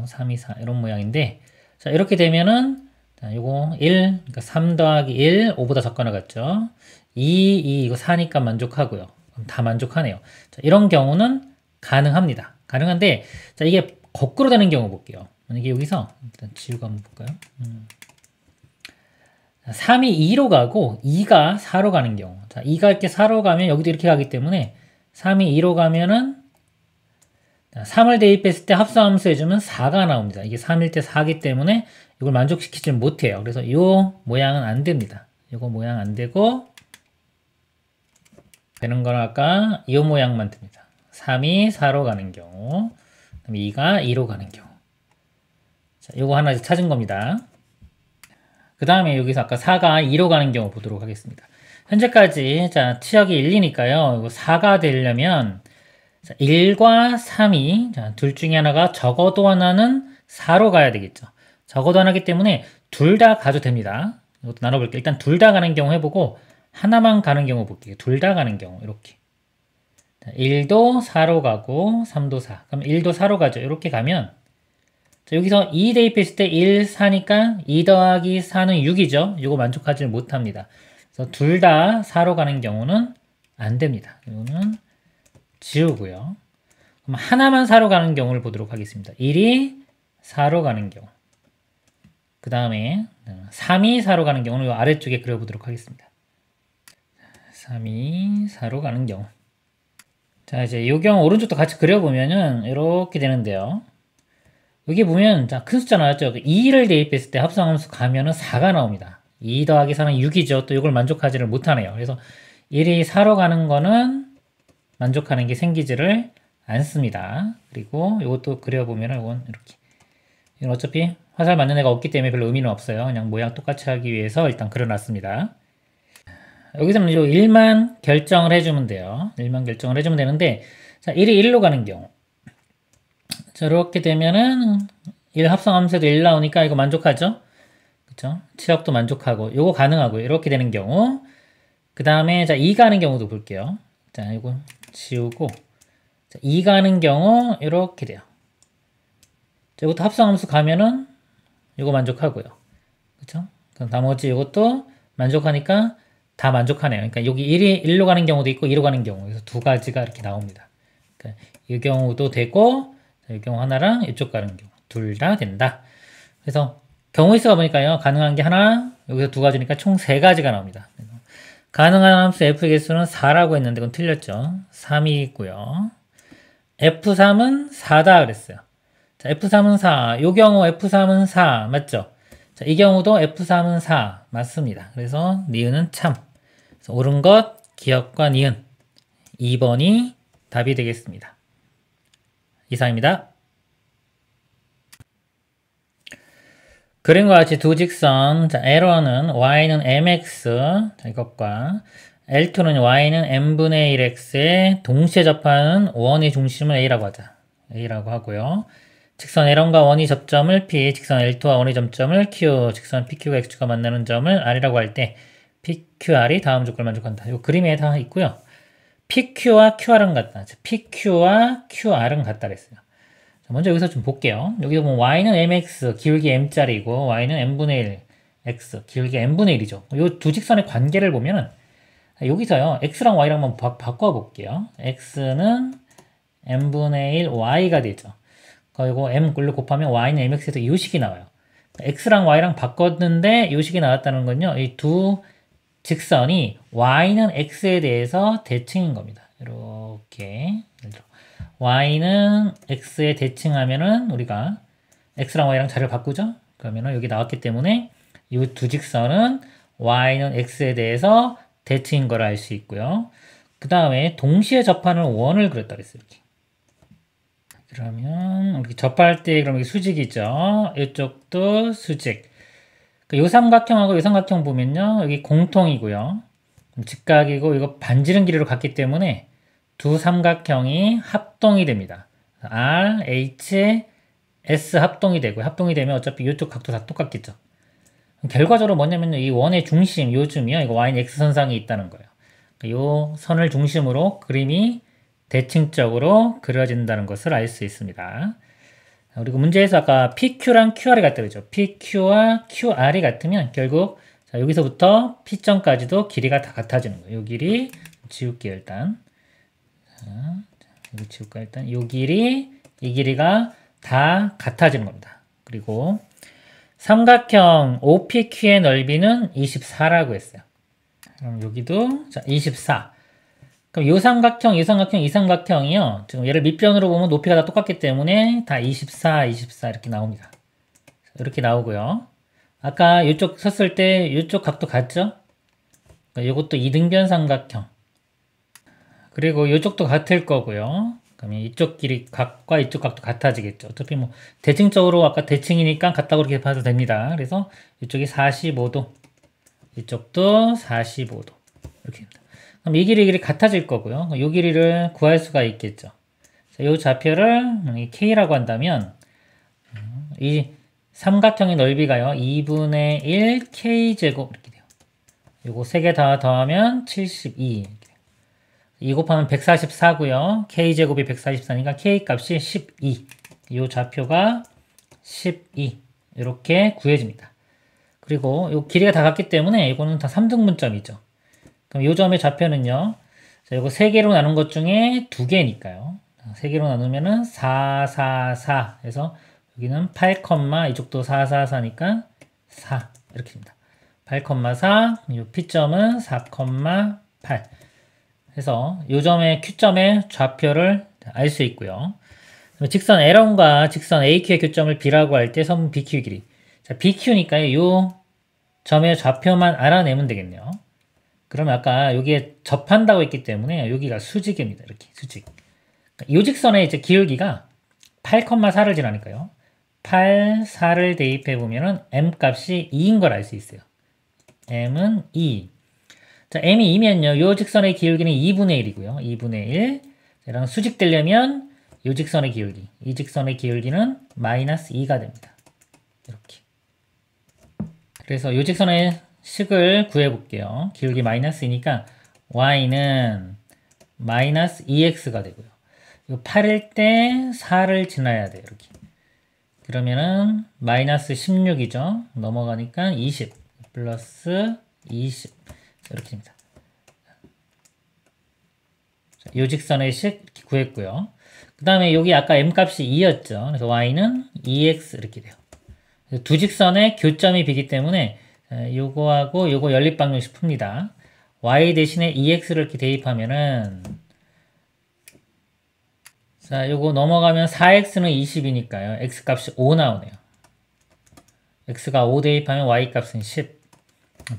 3, 2, 4 이런 모양인데 자, 이렇게 되면은 자, 요거 1, 그러니까 3 더하기 1, 5보다 작거나 같죠? 2, 이거 4니까 만족하고요. 그럼 다 만족하네요. 자, 이런 경우는 가능합니다. 가능한데 자, 이게 거꾸로 되는 경우 볼게요. 만약에 여기서 일단 지우고 한번 볼까요? 3이 2로 가고 2가 4로 가는 경우. 자, 2가 이렇게 4로 가면 여기도 이렇게 가기 때문에 3이 2로 가면은 3을 대입했을 때 합성함수 해주면 4가 나옵니다. 이게 3일 때 4기 때문에 이걸 만족시키지 못해요. 그래서 이 모양은 안 됩니다. 이거 모양 안 되고 되는 건 아까 이 모양만 됩니다. 3이 4로 가는 경우 그다음에 2가 2로 가는 경우 자, 이거 하나 찾은 겁니다. 그 다음에 여기서 아까 4가 2로 가는 경우 보도록 하겠습니다. 현재까지 자, 치역이 1이니까요. 이거 4가 되려면 자, 1과 3이 자, 둘 중에 하나가 적어도 하나는 4로 가야 되겠죠. 적어도 하나기 때문에 둘 다 가도 됩니다. 이것도 나눠볼게요. 일단 둘 다 가는 경우 해보고 하나만 가는 경우 볼게요. 둘 다 가는 경우 이렇게 1도 4로 가고 3도 4. 그럼 1도 4로 가죠. 이렇게 가면 자, 여기서 2 대입했을 때 1, 4니까 2 더하기 4는 6이죠. 이거 만족하지 못합니다. 그래서 둘 다 4로 가는 경우는 안 됩니다. 이거는 지우고요. 그럼 하나만 4로 가는 경우를 보도록 하겠습니다. 1이 4로 가는 경우. 그 다음에 3이 4로 가는 경우는 이 아래쪽에 그려보도록 하겠습니다. 3이 4로 가는 경우. 자, 이제 이 경우 오른쪽도 같이 그려보면은 이렇게 되는데요. 여기 보면 자, 큰 숫자 나왔죠? 2를 대입했을 때 합성함수 가면은 4가 나옵니다. 2 더하기 4는 6이죠. 또 이걸 만족하지를 못하네요. 그래서 1이 4로 가는 거는 만족하는 게 생기지를 않습니다. 그리고 이것도 그려보면은 이건 이렇게. 이건 어차피 화살 맞는 애가 없기 때문에 별로 의미는 없어요. 그냥 모양 똑같이 하기 위해서 일단 그려놨습니다. 여기서는 이 1만 결정을 해주면 돼요. 1만 결정을 해주면 되는데, 자, 1이 1로 가는 경우. 저렇게 되면은 1 합성함수에도 1 나오니까 이거 만족하죠? 그쵸? 7억도 만족하고, 요거 가능하고, 이렇게 되는 경우. 그 다음에, 자, 2 가는 경우도 볼게요. 자, 이거 지우고, 자, 2 가는 경우, 이렇게 돼요. 자, 이것도 합성함수 가면은, 이거 만족하고요. 그쵸? 그럼 나머지 이것도 만족하니까 다 만족하네요. 그러니까 여기 1이 1로 가는 경우도 있고 2로 가는 경우. 그래서 두 가지가 이렇게 나옵니다. 그러니까 이 경우도 되고, 이 경우 하나랑 이쪽 가는 경우. 둘 다 된다. 그래서 경우의 수가 보니까요. 가능한 게 하나, 여기서 두 가지니까 총 세 가지가 나옵니다. 가능한 함수 f의 개수는 4라고 했는데 그건 틀렸죠. 3이 있고요. F3은 4다 그랬어요. 자, F3은 4. 이 경우 F3은 4. 맞죠? 자, 이 경우도 F3은 4. 맞습니다. 그래서 니은은 참. 그래서 옳은 것, 기억과 니은. 2번이 답이 되겠습니다. 이상입니다. 그림과 같이 두 직선, 자, L1은 y는 mx, 자, 이것과 L2는 y는 n분의 1x에 동시에 접하는 원의 중심을 a라고 하자. a라고 하고요. 직선 L1과 원의 접점을 P, 직선 L2와 원의 접점을 Q, 직선 PQ가 XQ가 만나는 점을 R이라고 할 때 PQR이 다음 조건을 만족한다. 이 그림에 다 있고요. PQ와 QR은 같다. PQ와 QR은 같다 그랬어요. 자, 먼저 여기서 좀 볼게요. 여기 보면 Y는 MX, 기울기 M짜리고 Y는 N분의 1, X, 기울기 N분의 1이죠. 이 두 직선의 관계를 보면은 여기서요. X랑 Y랑 한번 바꿔볼게요. X는 N분의 1 Y가 되죠. 그리고 M꼴로 곱하면 Y는 MX에서 이 식이 나와요. X랑 Y랑 바꿨는데 이 식이 나왔다는 건요. 이 두 직선이 Y는 X에 대해서 대칭인 겁니다. 이렇게 Y는 X에 대칭하면은 우리가 X랑 Y랑 자리를 바꾸죠? 그러면은 여기 나왔기 때문에 이 두 직선은 Y는 X에 대해서 대칭인 걸 알 수 있고요. 그 다음에 동시에 접하는 원을 그렸다 그랬어요. 이렇게. 그러면 이렇게 접할 때 그럼 이게 수직이죠. 이쪽도 수직. 요 삼각형하고 요 삼각형 보면요. 여기 공통이고요. 직각이고 이거 반지름 길이로 갔기 때문에 두 삼각형이 합동이 됩니다. R, H, S 합동이 되고 합동이 되면 어차피 이쪽 각도 다 똑같겠죠. 결과적으로 뭐냐면 이 원의 중심 요즘이요. 이거 Y는 X선상에 있다는 거예요. 이 선을 중심으로 그림이 대칭적으로 그려진다는 것을 알 수 있습니다. 그리고 문제에서 아까 PQ랑 QR이 같다 그랬죠. PQ와 QR이 같으면 결국 자, 여기서부터 P점까지도 길이가 다 같아지는 거예요. 이 길이 지울게요 일단. 자, 여기 지울까 일단. 이 길이, 이 길이가 다 같아지는 겁니다. 그리고 삼각형 OPQ의 넓이는 24라고 했어요. 그럼 여기도 자 24. 그럼 요 삼각형, 이 삼각형, 이 삼각형이요. 지금 얘를 밑변으로 보면 높이가 다 똑같기 때문에 다 24, 24 이렇게 나옵니다. 이렇게 나오고요. 아까 이쪽 섰을 때 이쪽 각도 같죠? 그러니까 이것도 이등변 삼각형. 그리고 이쪽도 같을 거고요. 그러면 이쪽 길이 각과 이쪽 각도 같아지겠죠. 어차피 뭐 대칭적으로 아까 대칭이니까 같다고 그렇게 봐도 됩니다. 그래서 이쪽이 45도, 이쪽도 45도 이렇게 됩니다. 그럼 이 길이 같아질 거고요. 이 길이를 구할 수가 있겠죠. 이 좌표를 K라고 한다면 이 삼각형의 넓이가요. 2분의 1 K제곱 이렇게 돼요. 요거 3개 다 더하면 72 이렇게 돼요. 2 곱하면 144고요. k제곱이 144니까 k값이 12. 이 좌표가 12. 이렇게 구해집니다. 그리고 이 길이가 다 같기 때문에 이거는 다 3등분점이죠. 그럼 이 점의 좌표는요. 자, 이거 3개로 나눈 것 중에 2개니까요. 3개로 나누면은 4, 4, 4 해서 여기는 8, 이쪽도 4, 4, 4니까 4 이렇게 됩니다. 8,4 이 P점은 4,8 해서 이 점의 Q점의 좌표를 알 수 있고요. 직선 L1과 직선 AQ의 교점을 B라고 할 때 선분 BQ 길이. 자, BQ니까 이 점의 좌표만 알아내면 되겠네요. 그러면 아까 여기에 접한다고 했기 때문에 여기가 수직입니다. 이렇게 수직. 이 직선의 이제 기울기가 8,4를 지나니까요. 8, 4를 대입해 보면은 M 값이 2인 걸 알 수 있어요. M은 2. 자, M이 2면요. 요 직선의 기울기는 2분의 1이고요. 2분의 1. 이랑 수직되려면 요 직선의 기울기. 이 직선의 기울기는 마이너스 2가 됩니다. 이렇게. 그래서 요 직선의 식을 구해 볼게요. 기울기 마이너스 2니까 Y는 마이너스 2X가 되고요. 이거 8일 때 4를 지나야 돼요. 이렇게. 그러면은 마이너스 16이죠. 넘어가니까 20 플러스 20 이렇게 됩니다. 이 직선의 식 이렇게 구했고요. 그 다음에 여기 아까 m값이 2였죠. 그래서 y는 2x 이렇게 돼요. 두 직선의 교점이 비기 때문에 요거하고 요거 연립방정식 풉니다. y 대신에 2x를 이렇게 대입하면은 자, 요거 넘어가면 4x는 20이니까요. x값이 5 나오네요. x가 5 대입하면 y값은 10.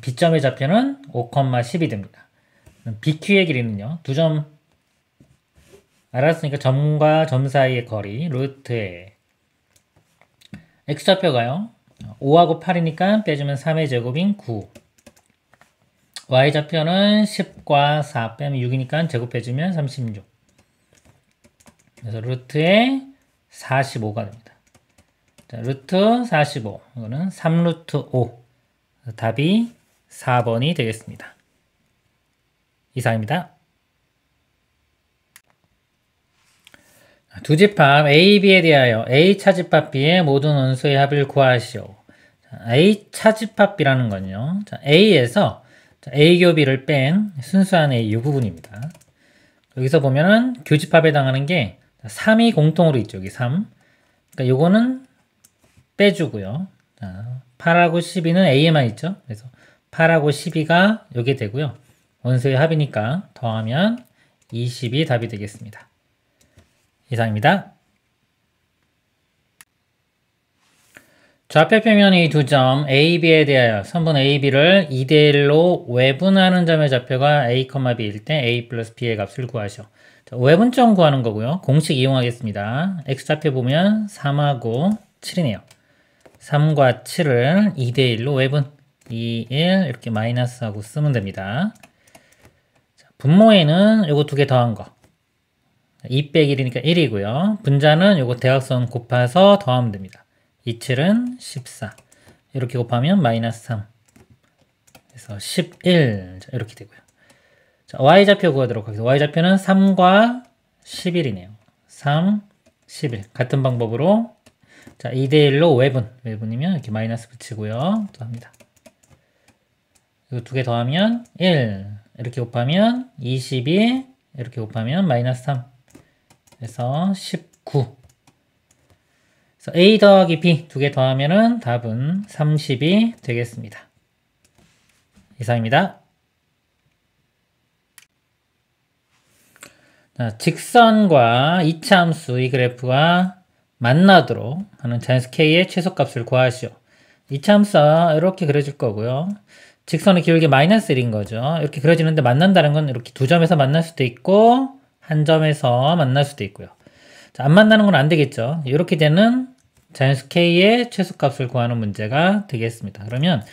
B점의 좌표는 5,10이 됩니다. BQ의 길이는요. 두 점 알았으니까 점과 점 사이의 거리 루트에 x좌표가요. 5하고 8이니까 빼주면 3의 제곱인 9. y좌표는 10과 4 빼면 6이니까 제곱해주면 36. 그래서 루트에 45가 됩니다. 자, 루트 45. 이거는 3루트 5. 답이 4번이 되겠습니다. 이상입니다. 두 집합 A, B에 대하여 A 차집합 B의 모든 원소의 합을 구하시오. 자, A 차집합 B라는 건요. 자, A에서 A 교 B를 뺀 순수한 A 부분입니다. 여기서 보면은 교집합에 해당하는 게 3이 공통으로 있죠. 여기 3. 그러니까 요거는 빼주고요. 자, 8하고 12는 A에만 있죠. 그래서 8하고 12가 여기 되고요. 원소의 합이니까 더하면 20이 답이 되겠습니다. 이상입니다. 좌표평면의 두 점 A, B에 대하여 선분 A, B를 2대1로 외분하는 점의 좌표가 A, B일 때 A 플러스 B의 값을 구하시오. 자, 외분점 구하는 거고요. 공식 이용하겠습니다. X좌표 보면 3하고 7이네요. 3과 7을 2대1로 외분 2, 1 이렇게 마이너스하고 쓰면 됩니다. 자, 분모에는 요거 두 개 더한 거 2 빼기 1이니까 1이고요. 분자는 요거 대각선 곱해서 더하면 됩니다. 2, 7은 14 이렇게 곱하면 마이너스 3 그래서 11 자, 이렇게 되고요. 자, Y좌표 구하도록 하겠습니다. Y좌표는 3과 11이네요. 3, 11 같은 방법으로 자, 2대1로 외분이면 이렇게 마이너스 붙이고요. 또 합니다. 이거 두 개 더하면 1 이렇게 곱하면 22 이렇게 곱하면 마이너스 3 그래서 19 그래서 A 더하기 B 두 개 더하면은 답은 30이 되겠습니다. 이상입니다. 자, 직선과 이차함수 이 그래프가 만나도록 하는 자연수 K의 최소값을 구하시오. 이차함수가 이렇게 그려질 거고요. 직선의 기울기 마이너스 1인 거죠. 이렇게 그려지는데 만난다는 건 이렇게 두 점에서 만날 수도 있고 한 점에서 만날 수도 있고요. 자, 안 만나는 건 안 되겠죠. 이렇게 되는 자연수 K의 최소값을 구하는 문제가 되겠습니다. 그러면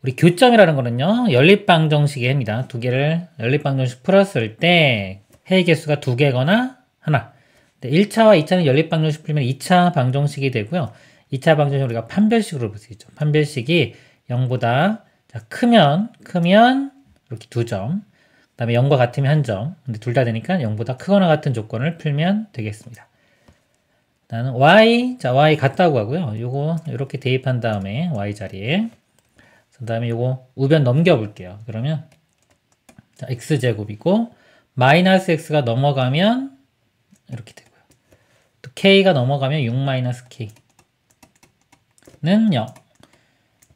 우리 교점이라는 거는요. 연립방정식이 합니다. 두 개를 연립방정식 풀었을 때 해의 개수가 두 개거나 하나. 1차와 2차는 연립방정식 풀면 2차 방정식이 되고요. 2차 방정식 우리가 판별식으로 볼 수 있죠. 판별식이 0보다 자, 크면 이렇게 두 점. 다음에 0과 같으면 한 점. 근데 둘 다 되니까 0보다 크거나 같은 조건을 풀면 되겠습니다. 나는 y, 자, y 같다고 하고요. 요거 이렇게 대입한 다음에 y 자리에. 그 다음에 요거 우변 넘겨볼게요. 그러면 자, x제곱이고 마이너스 x가 넘어가면 이렇게 되고요. 또 k가 넘어가면 6-k는 0.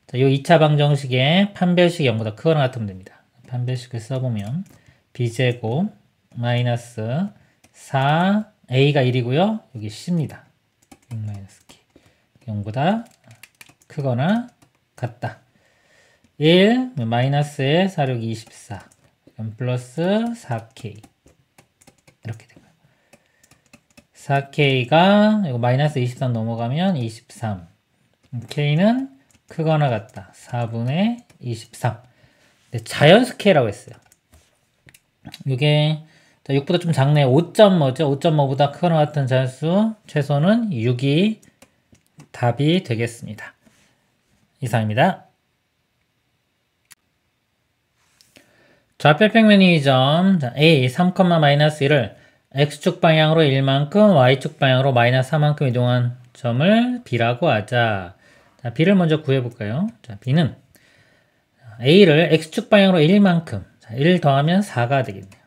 자, 요 2차 방정식에 판별식이 0보다 크거나 같으면 됩니다. 판별식을 써보면 b제곱 마이너스 4a가 1이고요. 여기 c입니다. 6-k 0보다 크거나 같다. 1 마이너스에 4, 6, 24 플러스 4k 이렇게 됩니다. 4k가 이거 마이너스 23 넘어가면 23 k는 크거나 같다. 4분의 23 자연수 k라고 했어요. 이게 6보다 좀 작네. 5.뭐죠? 5.5보다 크거나 같은 자연수 최소는 6이 답이 되겠습니다. 이상입니다. 좌표평면 이점 A 3,-1을 x축 방향으로 1만큼 y축 방향으로 마이너스 4만큼 이동한 점을 B라고 하자. 자, B를 먼저 구해볼까요? 자, B는 A를 x축 방향으로 1만큼 1 더하면 4가 되겠네요.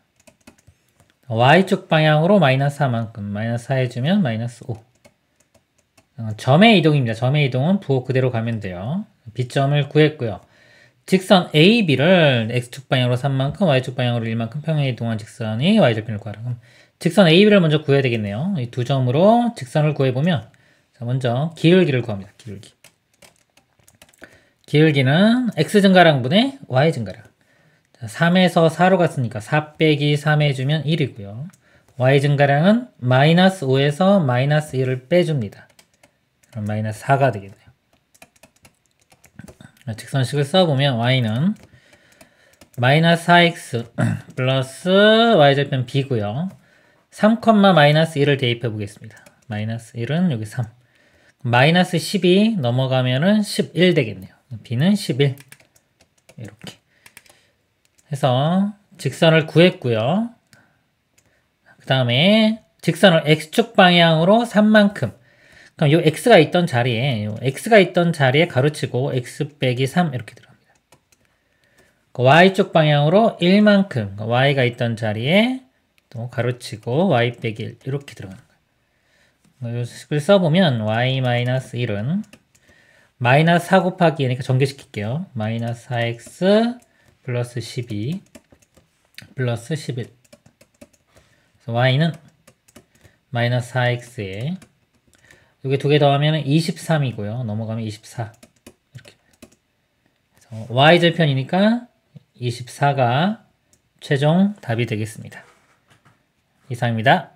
y축 방향으로 마이너스 4만큼 마이너스 4 해주면 마이너스 5. 점의 이동입니다. 점의 이동은 부호 그대로 가면 돼요. B점을 구했고요. 직선 AB를 x축 방향으로 3만큼 y축 방향으로 1만큼 평행에 이동한 직선이 y절편을 구하라. 그럼 직선 AB를 먼저 구해야 되겠네요. 이 두 점으로 직선을 구해보면 자, 먼저 기울기를 구합니다. 기울기는 x 증가량분의 y 증가량. 3에서 4로 갔으니까 4 빼기 3 해주면 1이고요. y 증가량은 마이너스 5에서 마이너스 1을 빼줍니다. 그럼 마이너스 4가 되겠네요. 직선식을 써보면 y는 마이너스 4x 플러스 y절편 b고요. 3, 마이너스 1을 대입해 보겠습니다. 마이너스 1은 여기 3. 마이너스 10이 넘어가면은 11 되겠네요. b는 11. 이렇게 해서 직선을 구했고요. 그 다음에 직선을 x축 방향으로 3만큼. 그럼 요 x가 있던 자리에 가로치고 x 빼기 3 이렇게 들어갑니다. y축 방향으로 1만큼 y가 있던 자리에 또 가로치고 y 빼기 1 이렇게 들어가는 거예요. 이 식을 써보면 y-1은 마이너스 4 곱하기 2니까 전개시킬게요. 마이너스 4x 플러스 12 플러스 11. 그래서 y는 마이너스 4x에 여기 두 개 더하면 23이고요. 넘어가면 24. 이렇게. 그래서 y절편이니까 24가 최종 답이 되겠습니다. 이상입니다.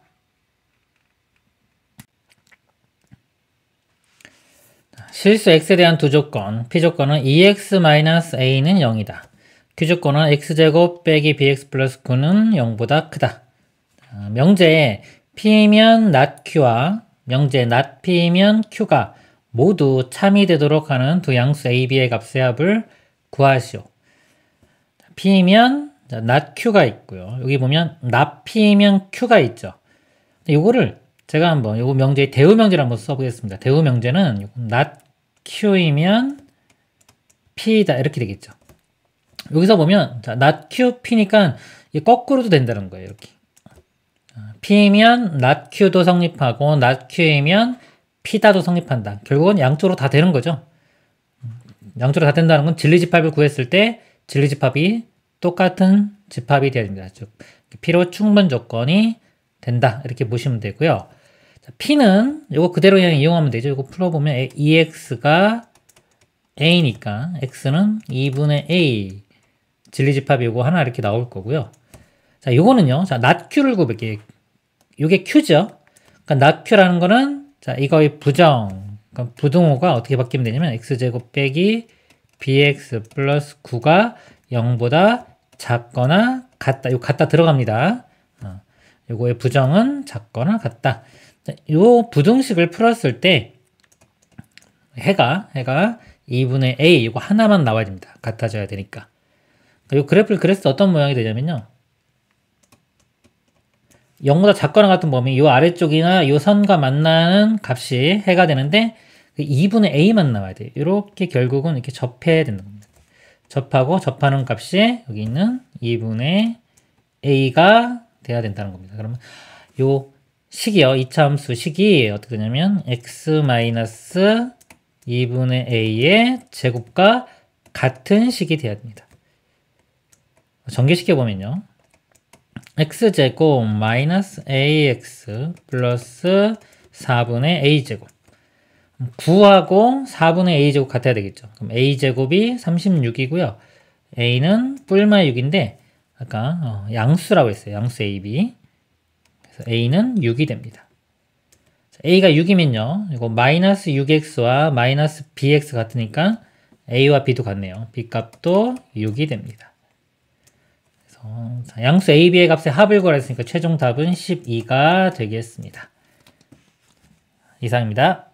실수 x에 대한 두 조건. p조건은 2x-a는 0이다. q조건은 x제곱 빼기 bx 플러스 9는 0보다 크다. 명제에 p면 not q와 명제 not p면 q가 모두 참이 되도록 하는 두 양수 a, b의 값의 합을 구하시오. p면 not q가 있고요. 여기 보면 not p면 q가 있죠. 요거를 제가 한번 요거 명제의 대우 명제를 한번 써보겠습니다. 대우 명제는 not q이면 p다 이렇게 되겠죠. 여기서 보면 자, not q, p니까 거꾸로도 된다는 거예요. 이렇게 p면 not q도 성립하고 not q이면 p다도 성립한다. 결국은 양쪽으로 다 되는 거죠. 양쪽으로 다 된다는 건 진리집합을 구했을 때 진리집합이 똑같은 집합이 돼야 됩니다. 즉 p로 충분 조건이 된다. 이렇게 보시면 되고요. 자, p는 이거 그대로 그냥 이용하면 되죠. 이거 풀어보면 2x가 a니까 x는 2분의 a 진리집합이 이거 하나 이렇게 나올 거고요. 자, 요거는요. 자, not q를 구할게요. 요게 q죠. 그러니까 not q라는 거는 자, 이거의 부정. 그러니까 부등호가 어떻게 바뀌면 되냐면 x제곱 빼기 bx 플러스 9가 0보다 작거나 같다. 요 같다 들어갑니다. 요거의 부정은 작거나 같다. 자, 요 부등식을 풀었을 때 해가 2분의 a 이거 하나만 나와야 됩니다. 같아져야 되니까. 요 그래프를 그렸을 때 어떤 모양이 되냐면요. 0보다 작거나 같은 범위 이 아래쪽이나 이 선과 만나는 값이 해가 되는데 2분의 a만 나와야 돼요. 이렇게 결국은 이렇게 접해야 된다 겁니다. 접하고 접하는 값이 여기 있는 2분의 a가 돼야 된다는 겁니다. 그러면 요 식이요. 2차 함수 식이 어떻게 되냐면 x-2분의 a의 제곱과 같은 식이 돼야 됩니다. 전개시켜보면요. x제곱 마이너스 ax 플러스 4분의 a제곱 9하고 4분의 a제곱 같아야 되겠죠. 그럼 a제곱이 36이고요. a는 뿔마 6인데 아까 양수라고 했어요. 양수 ab. 그래서 a는 6이 됩니다. a가 6이면요. 이거 마이너스 6x와 마이너스 bx 같으니까 a와 b도 같네요. b 값도 6이 됩니다. 그래서 양수 ab의 값의 합을 구하랬으니까 최종 답은 12가 되겠습니다. 이상입니다.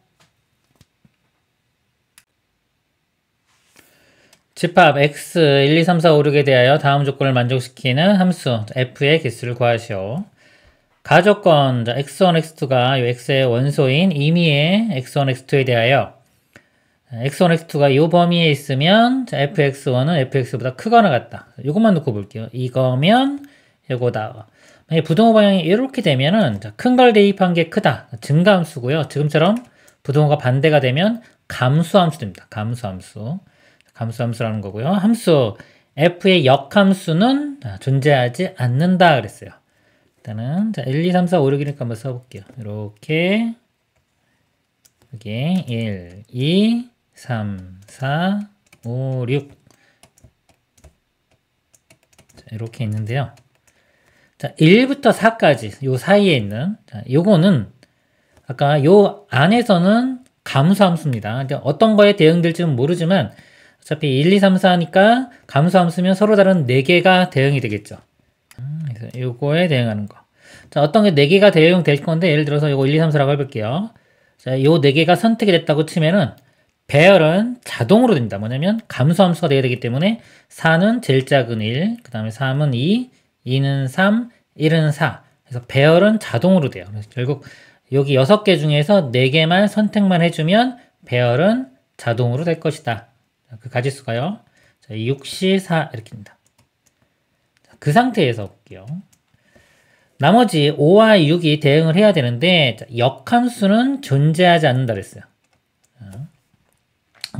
집합 x 1, 2, 3, 4, 5, 6에 대하여 다음 조건을 만족시키는 함수 f의 개수를 구하시오. 가조건 x1, x2가 이 x의 원소인 임의의 x1, x2에 대하여 x1, x2가 이 범위에 있으면 fx1은 fx보다 크거나 같다. 이것만 놓고 볼게요. 이거면 이거다. 부등호 방향이 이렇게 되면은 큰 걸 대입한 게 크다. 증가함수고요. 지금처럼 부등호가 반대가 되면 감수함수 됩니다. 감수함수라는 거고요. 함수 f의 역함수는 존재하지 않는다 그랬어요. 일단은 1, 2, 3, 4, 5, 6이니까 한번 써볼게요. 이렇게 여기 1, 2, 3, 4, 5, 6 이렇게 있는데요. 자, 1부터 4까지 요 사이에 있는 요거는 아까 요 안에서는 감수함수입니다. 근데 어떤 거에 대응될지는 모르지만 어차피 1, 2, 3, 4니까 감수함수면 서로 다른 4개가 대응이 되겠죠. 그래서 요거에 대응하는 거. 자, 어떤 게 4개가 대응될 건데 예를 들어서 요거 1, 2, 3, 4라고 해볼게요. 자, 요 4개가 선택이 됐다고 치면은 배열은 자동으로 됩니다. 뭐냐면 감수함수가 되어야 되기 때문에 4는 제일 작은 1, 그 다음에 3은 2, 2는 3, 1은 4. 그래서 배열은 자동으로 돼요. 그래서 결국 여기 6개 중에서 4개만 선택만 해주면 배열은 자동으로 될 것이다. 그 가지수가요. 자, 6시 4 이렇게입니다. 그 상태에서 볼게요. 나머지 5와 6이 대응을 해야 되는데 역함수는 존재하지 않는다 그랬어요.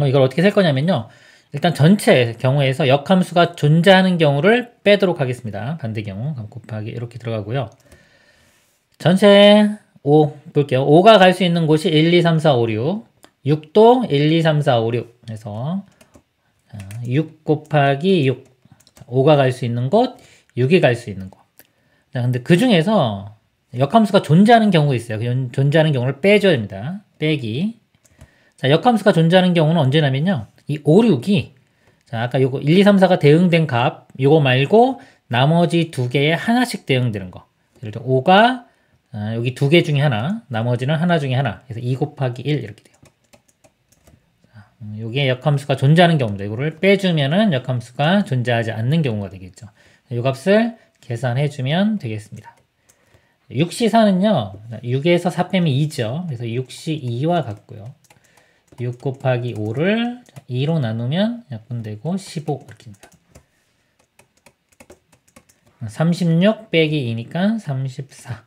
이걸 어떻게 셀 거냐면요. 일단 전체 경우에서 역함수가 존재하는 경우를 빼도록 하겠습니다. 반대 경우 곱하기 이렇게 들어가고요. 전체 5 볼게요. 5가 갈 수 있는 곳이 1, 2, 3, 4, 5, 6 6도 1, 2, 3, 4, 5, 6 그래서 6 곱하기 6 5가 갈 수 있는 곳 6이 갈 수 있는 곳. 근데 그 중에서 역함수가 존재하는 경우가 있어요. 그 존재하는 경우를 빼줘야 됩니다. 빼기. 자, 역함수가 존재하는 경우는 언제냐면요. 이 5, 6이 자, 아까 요거 1, 2, 3, 4가 대응된 값 요거 말고 나머지 2개에 하나씩 대응되는 거. 예를 들어 5가 여기 2개 중에 하나, 나머지는 하나 중에 하나. 그래서 2 곱하기 1 이렇게 돼요. 자, 요게 역함수가 존재하는 경우입니다. 이거를 빼주면은 역함수가 존재하지 않는 경우가 되겠죠. 요 값을 계산해주면 되겠습니다. 6시4는요, 6에서 4 빼면 2죠. 그래서 6시2와 같고요. 6 곱하기 5를 2로 나누면 약분되고 15 이렇게입니다. 36 빼기 2니까 34.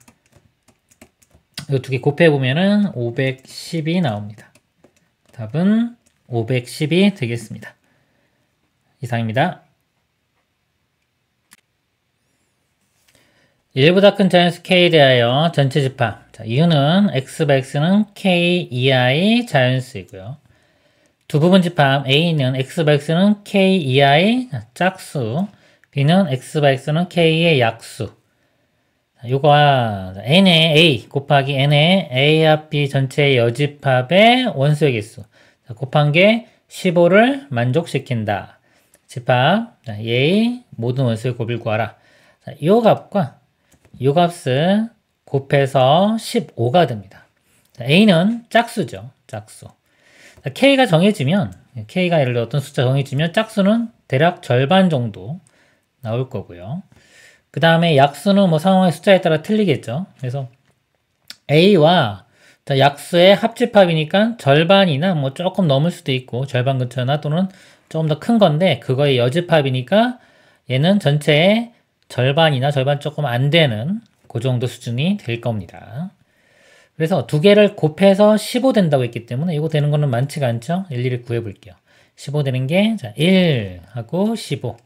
이 두 개 곱해보면은 510이 나옵니다. 답은 510이 되겠습니다. 이상입니다. 1보다 큰 자연수 K에 대하여 전체 집합. 자, 이유는 X/X는 K 이하의 자연수이고요. 두 부분 집합 A는 X/X는 K 이하의 짝수, B는 X/X는 K의 약수. 요거와 N의 A 곱하기 N의 A 합 B 전체의 여집합의 원소의 개수. 자, 곱한 게 15를 만족시킨다. 집합 A 모든 원소의 곱을 구하라. 자, 이 값과 이 값을 곱해서 15가 됩니다. A는 짝수죠. 짝수. K가 정해지면 K가 예를 들어 어떤 숫자 정해지면 짝수는 대략 절반 정도 나올 거고요. 그 다음에 약수는 뭐 상황의 숫자에 따라 틀리겠죠. 그래서 A와 약수의 합집합이니까 절반이나 뭐 조금 넘을 수도 있고 절반 근처나 또는 조금 더 큰 건데 그거의 여집합이니까 얘는 전체의 절반이나 절반 조금 안 되는 그 정도 수준이 될 겁니다. 그래서 두 개를 곱해서 15 된다고 했기 때문에 이거 되는 거는 많지가 않죠. 일일이 구해 볼게요. 15 되는 게 1 하고 15.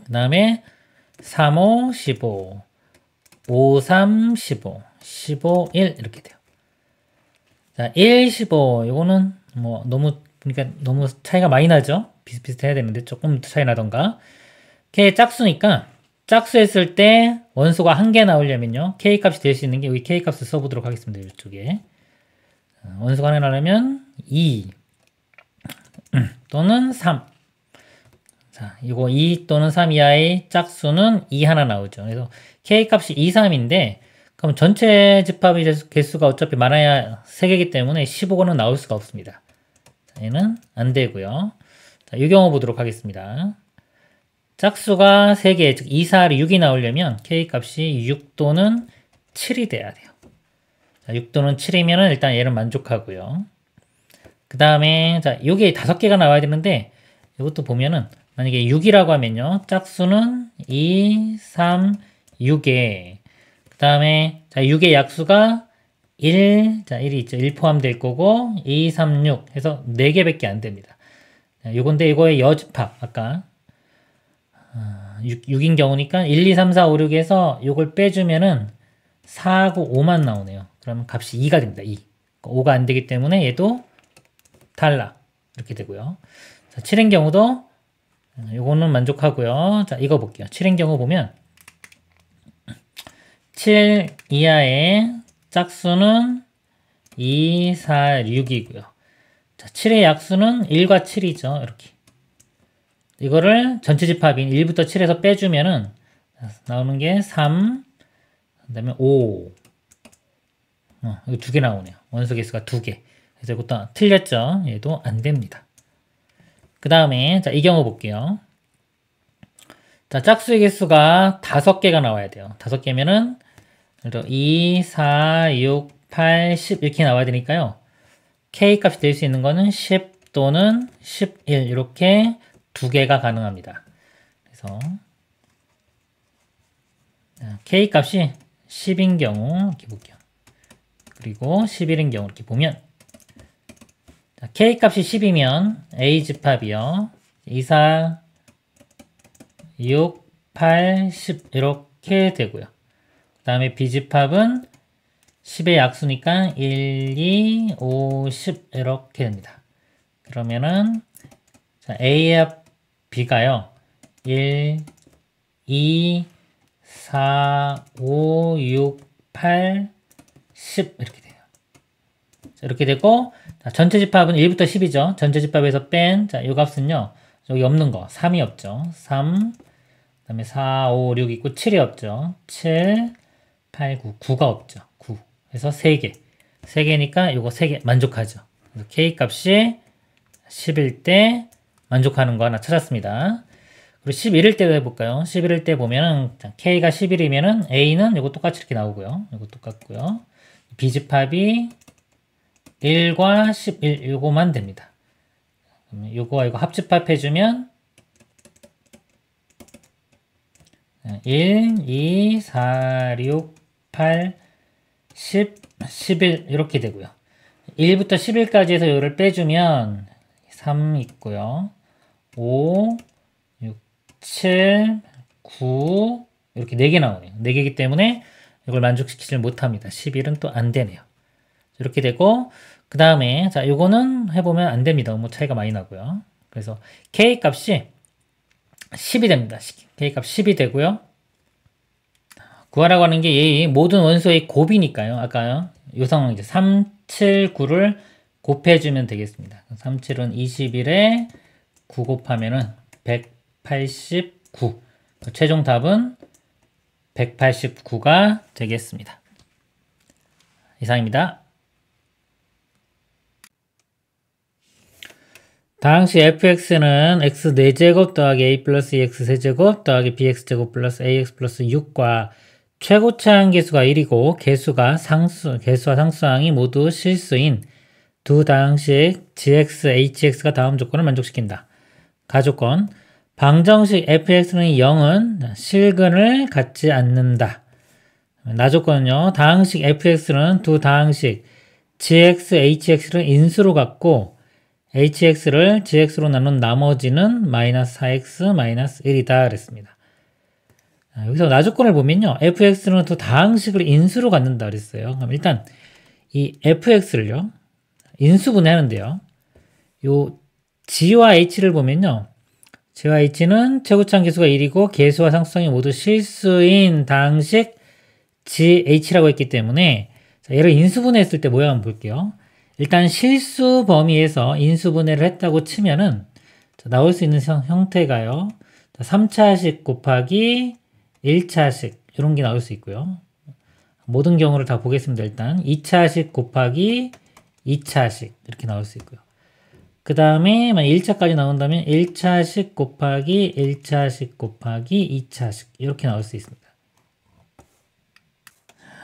그 다음에 3, 5, 15. 5, 3, 15. 15, 1 이렇게 돼요. 자, 1, 15 이거는 뭐 너무 그러니까 너무 차이가 많이 나죠. 비슷비슷해야 되는데 조금 차이 나던가. K 짝수니까 짝수 했을 때 원소가 한 개 나오려면요. K 값이 될 수 있는 게 여기 K 값을 써보도록 하겠습니다. 이쪽에 원소가 하나 나오면 2 또는 3. 자, 이거 2 또는 3 이하의 짝수는 2 하나 나오죠. 그래서 K 값이 2, 3인데 그럼 전체 집합의 개수가 어차피 많아야 3개이기 때문에 15는 나올 수가 없습니다. 자, 얘는 안 되고요. 자, 이 경우 보도록 하겠습니다. 짝수가 3개, 즉 2, 4, 6이 나오려면 K 값이 6 또는 7이 돼야 돼요. 자, 6 또는 7이면 일단 얘는 만족하고요. 그 다음에 자, 여기 5개가 나와야 되는데 이것도 보면은 만약에 6이라고 하면요. 짝수는 2, 3, 6에 그 다음에 자 6의 약수가 1, 자 1이 있죠. 1 포함될 거고 2, 3, 6 해서 4개밖에 안 됩니다. 자, 요건데 이거의 여집합 아까 6인 경우니까 1, 2, 3, 4, 5, 6에서 이걸 빼주면은 4하고 5만 나오네요. 그러면 값이 2가 됩니다. 2. 5가 안 되기 때문에 얘도 탈락. 이렇게 되고요. 자, 7인 경우도 요거는 만족하고요. 자, 이거 볼게요. 7인 경우 보면 7 이하의 짝수는 2, 4, 6이고요. 자, 7의 약수는 1과 7이죠. 이렇게. 이거를 전체 집합인 1부터 7에서 빼주면은 나오는 게 3, 그 다음에 5. 이거 2개 나오네요. 원소 개수가 2개. 그래서 이것도 틀렸죠. 얘도 안 됩니다. 그 다음에 자, 이 경우 볼게요. 자, 짝수의 개수가 5개가 나와야 돼요. 5개면은 2, 4, 6, 8, 10 이렇게 나와야 되니까요. K 값이 될 수 있는 거는 10 또는 11 이렇게 2개가 가능합니다. 그래서 K 값이 10인 경우 이렇게 볼게요. 그리고 11인 경우 이렇게 보면 자, K 값이 10이면 A 집합이요. 2, 4, 6, 8, 10 이렇게 되고요. 그 다음에 B 집합은 10의 약수니까 1, 2, 5, 10 이렇게 됩니다. 그러면은 자, A와 B가요. 1, 2, 4, 5, 6, 8, 10 이렇게 돼요. 자, 이렇게 되고 자, 전체 집합은 1부터 10이죠. 전체 집합에서 뺀 자, 이 값은요. 여기 없는 거 3이 없죠. 3, 그 다음에 4, 5, 6 있고 7이 없죠. 7, 8, 9, 9가 없죠. 9. 그래서 3개. 3개니까 요거 3개 만족하죠. 그래서 K 값이 10일 때 만족하는 거 하나 찾았습니다. 그리고 11일 때 해볼까요? 11일 때 보면은 K가 11이면은 A는 요거 똑같이 이렇게 나오고요. 요거 똑같고요. B 집합이 1과 11 요거만 됩니다. 그러면 요거와 이거 합집합 해주면 1, 2, 4, 6, 8, 10, 11 이렇게 되고요. 1부터 10일까지 해서 이거를 빼주면 3 있고요. 5, 6, 7, 9 이렇게 4개 나오네요. 4개이기 때문에 이걸 만족시키지 못합니다. 11은 또 안 되네요. 이렇게 되고 그 다음에 자 요거는 해보면 안 됩니다. 너무 차이가 많이 나고요. 그래서 K 값이 10이 됩니다. K 값 10이 되고요. 구하라고 하는 게 이 모든 원소의 곱이니까요. 아까요. 요 상황 이제 3, 7, 9를 곱해주면 되겠습니다. 3, 7은 21에 9 곱하면은 189. 최종 답은 189가 되겠습니다. 이상입니다. 다항식 fx는 x 4제곱 더하기 a 플러스 2x 세제곱 더하기 bx제곱 플러스 ax 플러스 6과 최고차항 계수가 1이고 개수와 상수항이 모두 실수인 두 다항식 gx, hx가 다음 조건을 만족시킨다. 가조건 방정식 fx는 0은 실근을 갖지 않는다. 나조건은요. 다항식 fx는 두 다항식 gx, hx를 인수로 갖고 hx를 gx로 나눈 나머지는 마이너스 4x 마이너스 1이다 그랬습니다. 여기서 나조건을 보면요. fx는 두 다항식을 인수로 갖는다 그랬어요. 그럼 일단 이 fx를요. 인수분해하는데요. 요 g와 h를 보면요. g와 h는 최고차항 계수가 1이고 개수와 상수항이 모두 실수인 다항식 gH라고 했기 때문에 자, 얘를 인수분해했을 때 모양 한번 볼게요. 일단 실수 범위에서 인수분해를 했다고 치면은 자, 나올 수 있는 형태가요. 자, 3차식 곱하기 1차식 이런 게 나올 수 있고요. 모든 경우를 다 보겠습니다. 일단 2차식 곱하기 2차식 이렇게 나올 수 있고요. 그 다음에 1차까지 나온다면 1차식 곱하기 1차식 곱하기 2차식 이렇게 나올 수 있습니다.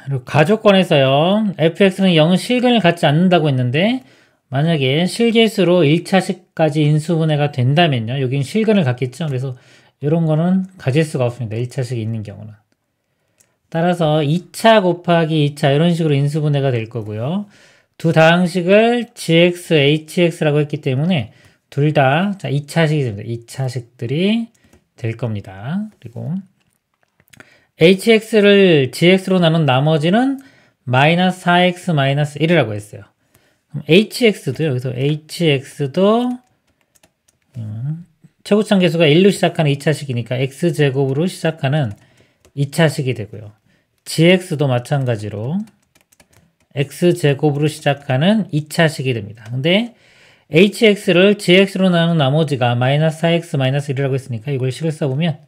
그리고 가조건에서요. fx는 0은 실근을 갖지 않는다고 했는데 만약에 실계수로 1차식까지 인수분해가 된다면요. 여긴 실근을 갖겠죠. 그래서 이런 거는 가질 수가 없습니다. 1차식이 있는 경우는. 따라서 2차 곱하기 2차 이런 식으로 인수분해가 될 거고요. 두 다항식을 gx, hx라고 했기 때문에 둘 다 2차식이 됩니다. 2차식들이 될 겁니다. 그리고 hx를 gx로 나눈 나머지는 마이너스 4x 마이너스 1이라고 했어요. 그럼 hx도 여기서 hx도 최고차항 계수가 1로 시작하는 2차식이니까 x제곱으로 시작하는 2차식이 되고요. gx도 마찬가지로 x제곱으로 시작하는 2차식이 됩니다. 근데 hx를 gx로 나눈 나머지가 마이너스 4x 마이너스 1이라고 했으니까 이걸 식을 써보면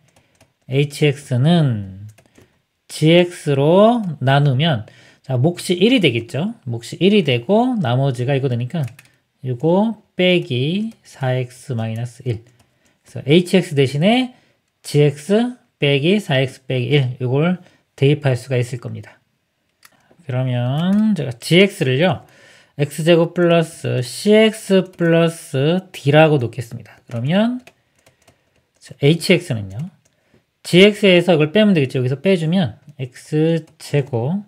hx는 gx로 나누면 자, 몫이 1이 되겠죠. 몫이 1이 되고 나머지가 이거 되니까 이거 빼기 4x 마이너스 1. 그래서 hx 대신에 gx 빼기 4x 빼기 1 이걸 대입할 수가 있을 겁니다. 그러면 제가 gx를요. x제곱 플러스 cx 플러스 d라고 놓겠습니다. 그러면 hx는요. gx에서 이걸 빼면 되겠죠. 여기서 빼주면 x제곱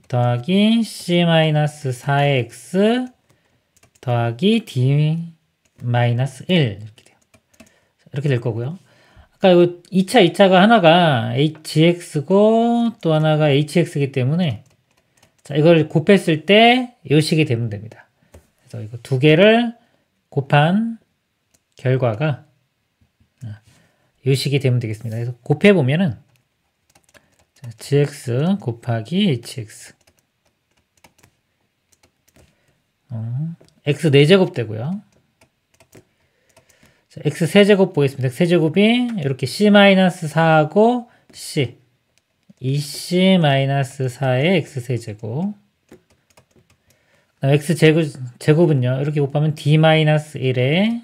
더하기 c-4의 x 더하기 d-1 이렇게 돼요. 이렇게 될 거고요. 아까 이거 2차가 하나가 gx고 또 하나가 hx이기 때문에 자, 이걸 곱했을 때 이 식이 되면 됩니다. 그래서 이거 두 개를 곱한 결과가 이 식이 되면 되겠습니다. 그래서 곱해보면은 gx 곱하기 hx x 4제곱 되고요. 자, x 세제곱 보겠습니다. 세제곱이 이렇게 c-4하고 c 2c-4의 x 세제곱 x 제곱은요. 이렇게 곱하면 d-1에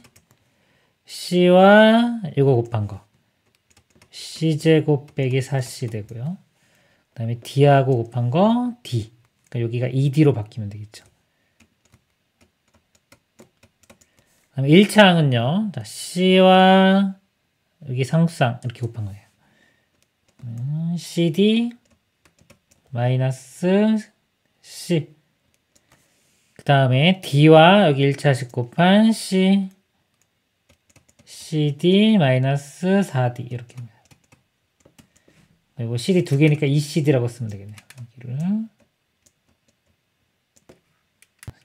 c와 이거 곱한 거 c제곱 빼기 4c 되고요. 그 다음에 d하고 곱한 거 d. 그러니까 여기가 2d로 바뀌면 되겠죠. 그 다음에 1차항은요. 자, c와 여기 상수항 이렇게 곱한 거예요. cd 마이너스 c. 그 다음에 d와 여기 1차식 곱한 c cd 마이너스 4d 이렇게입니다. 그리고 cd 두 개니까 2cd라고 쓰면 되겠네요. 여기를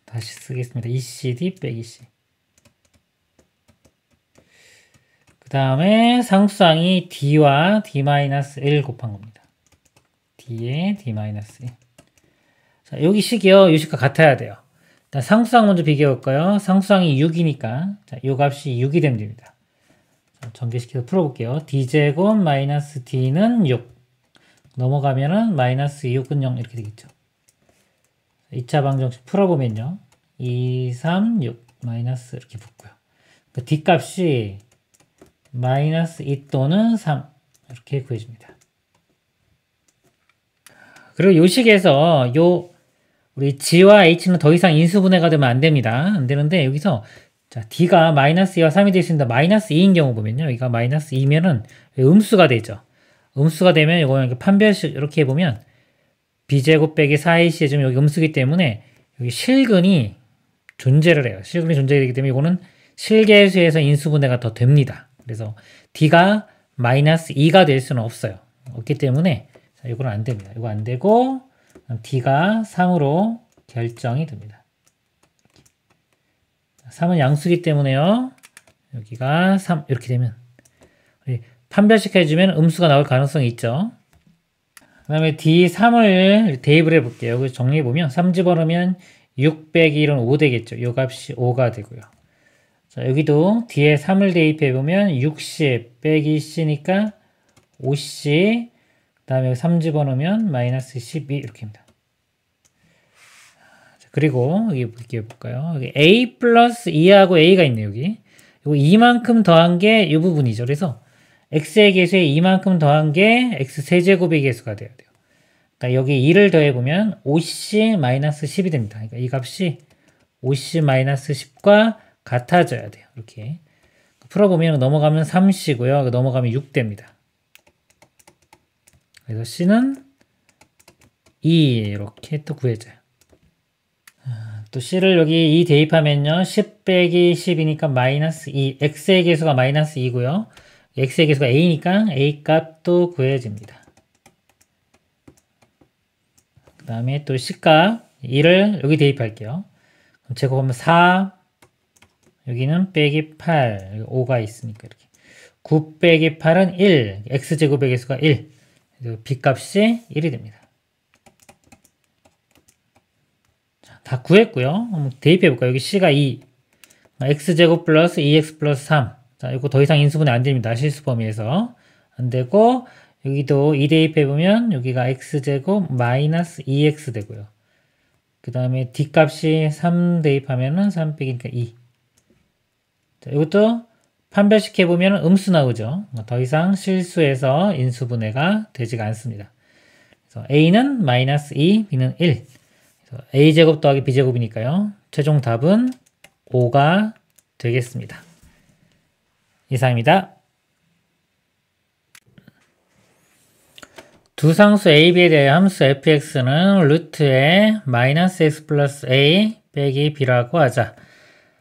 다시 쓰겠습니다. 2cd 빼기 c. 그 다음에 상수항이 d와 d-1 곱한 겁니다. d에 d-1. 자, 여기 식이요. 이 식과 같아야 돼요. 일단 상수항 먼저 비교해 볼까요? 상수항이 6이니까 자, 이 값이 6이 되면 됩니다. 자, 전개시켜서 풀어볼게요. d제곱 마이너스 d는 6 넘어가면은 마이너스 6은 0 이렇게 되겠죠. 2차 방정식 풀어보면요. 2, 3, 6 마이너스 이렇게 붙고요. 그 D 값이 마이너스 2 또는 3 이렇게 구해줍니다. 그리고 요 식에서 우리 G와 H는 더 이상 인수분해가 되면 안 됩니다. 안 되는데 여기서 자, D가 마이너스 2와 3이 될 수 있는데 마이너스 2인 경우 보면요. 여기가 마이너스 2면은 음수가 되죠. 음수가 되면 이거 판별식 이렇게 해보면 B제곱 빼기 4AC 해주면 여기 음수기 때문에 여기 실근이 존재를 해요. 실근이 존재되기 때문에 이거는 실계수에서 인수분해가 더 됩니다. 그래서 D가 마이너스 2가 될 수는 없어요. 없기 때문에 자, 이거는 안 됩니다. 이거 안 되고 D가 3으로 결정이 됩니다. 3은 양수기 때문에요. 여기가 3 이렇게 되면 판별식 해주면 음수가 나올 가능성이 있죠. 그 다음에 D3을 대입을 해볼게요. 여기 정리해보면 3 집어넣으면 6 빼기 1은 5 되겠죠. 요 값이 5가 되고요. 자, 여기도 D에 3을 대입해보면 60 빼기 C니까 5C 그 다음에 3 집어넣으면 마이너스 12 이렇게 합니다. 자, 그리고 여기 이렇게 볼까요? 여기 A 플러스 2하고 A가 있네요. 여기 이거 2만큼 더한 게 이 부분이죠. 그래서 X의 개수에 2만큼 더한 게 X 세제곱의 개수가 돼야 돼요. 그러니까 여기 2를 더해보면 5C 마이너스 10이 됩니다. 그러니까 이 값이 5C 마이너스 10과 같아져야 돼요. 이렇게 풀어보면 넘어가면 3C고요. 넘어가면 6 됩니다. 그래서 C는 2 이렇게 또 구해져요. 또 C를 여기 2 대입하면요. 10 빼기 10이니까 마이너스 2. X의 개수가 마이너스 2고요. X의 개수가 A니까 A 값도 구해집니다. 그 다음에 또 C값 2를 여기 대입할게요. 그럼 제곱하면 4 여기는 빼기 8 여기 5가 있으니까 이렇게 9 빼기 8은 1 X제곱의 개수가 1 B값이 1이 됩니다. 자, 다 구했고요. 한번 대입해볼까요? 여기 C가 2 X제곱 플러스 2X 플러스 3 자, 이거 더 이상 인수분해 안 됩니다. 실수 범위에서 안 되고 여기도 2 대입해보면 여기가 X제곱 마이너스 2X 되고요. 그 다음에 D값이 3 대입하면은 3 빼기니까 2 자, 이것도 판별식 해보면 음수 나오죠. 더 이상 실수해서 인수분해가 되지가 않습니다. 그래서 A는 마이너스 2, B는 1. 그래서 A제곱 더하기 B제곱이니까요. 최종 답은 5가 되겠습니다. 이상입니다. 두 상수 A, B에 대해 함수 fx는 루트에 마이너스 x 플러스 a 빼기 b라고 하자.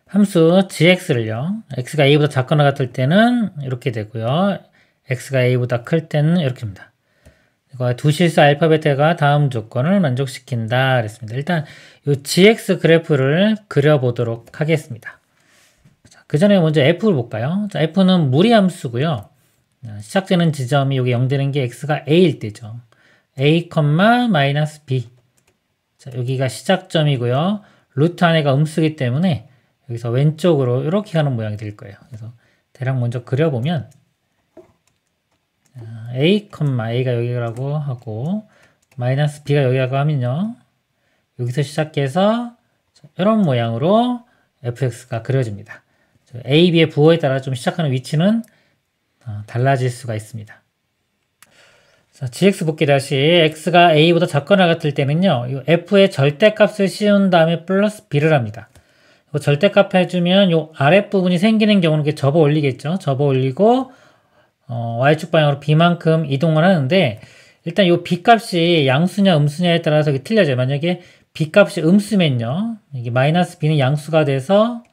함수 gx를요. x가 a보다 작거나 같을 때는 이렇게 되고요. x가 a보다 클 때는 이렇게 합니다. 두 실수 알파 베타가 다음 조건을 만족시킨다 그랬습니다. 일단 이 gx 그래프를 그려보도록 하겠습니다. 그 전에 먼저 f를 볼까요? 자, f는 무리함수고요. 시작되는 지점이 여기 0 되는 게 x가 a일 때죠. a, 마이너스 b. 자, 여기가 시작점이고요. 루트 안에가 음수기 때문에 여기서 왼쪽으로 이렇게 가는 모양이 될 거예요. 그래서 대략 먼저 그려보면 a, a가 여기라고 하고 마이너스 b가 여기라고 하면요. 여기서 시작해서 이런 모양으로 fx가 그려집니다. a, b의 부호에 따라 좀 시작하는 위치는 달라질 수가 있습니다. 자, gx 볼게요. 다시 x가 a보다 작거나 같을 때는요. 이 f의 절대값을 씌운 다음에 플러스 b를 합니다. 절대값 해주면 이 아랫부분이 생기는 경우는 이렇게 접어 올리겠죠. 접어 올리고 y축 방향으로 b만큼 이동을 하는데 일단 이 b값이 양수냐 음수냐에 따라서 이게 틀려져요. 만약에 b값이 음수면요. 이게 마이너스 b는 양수가 돼서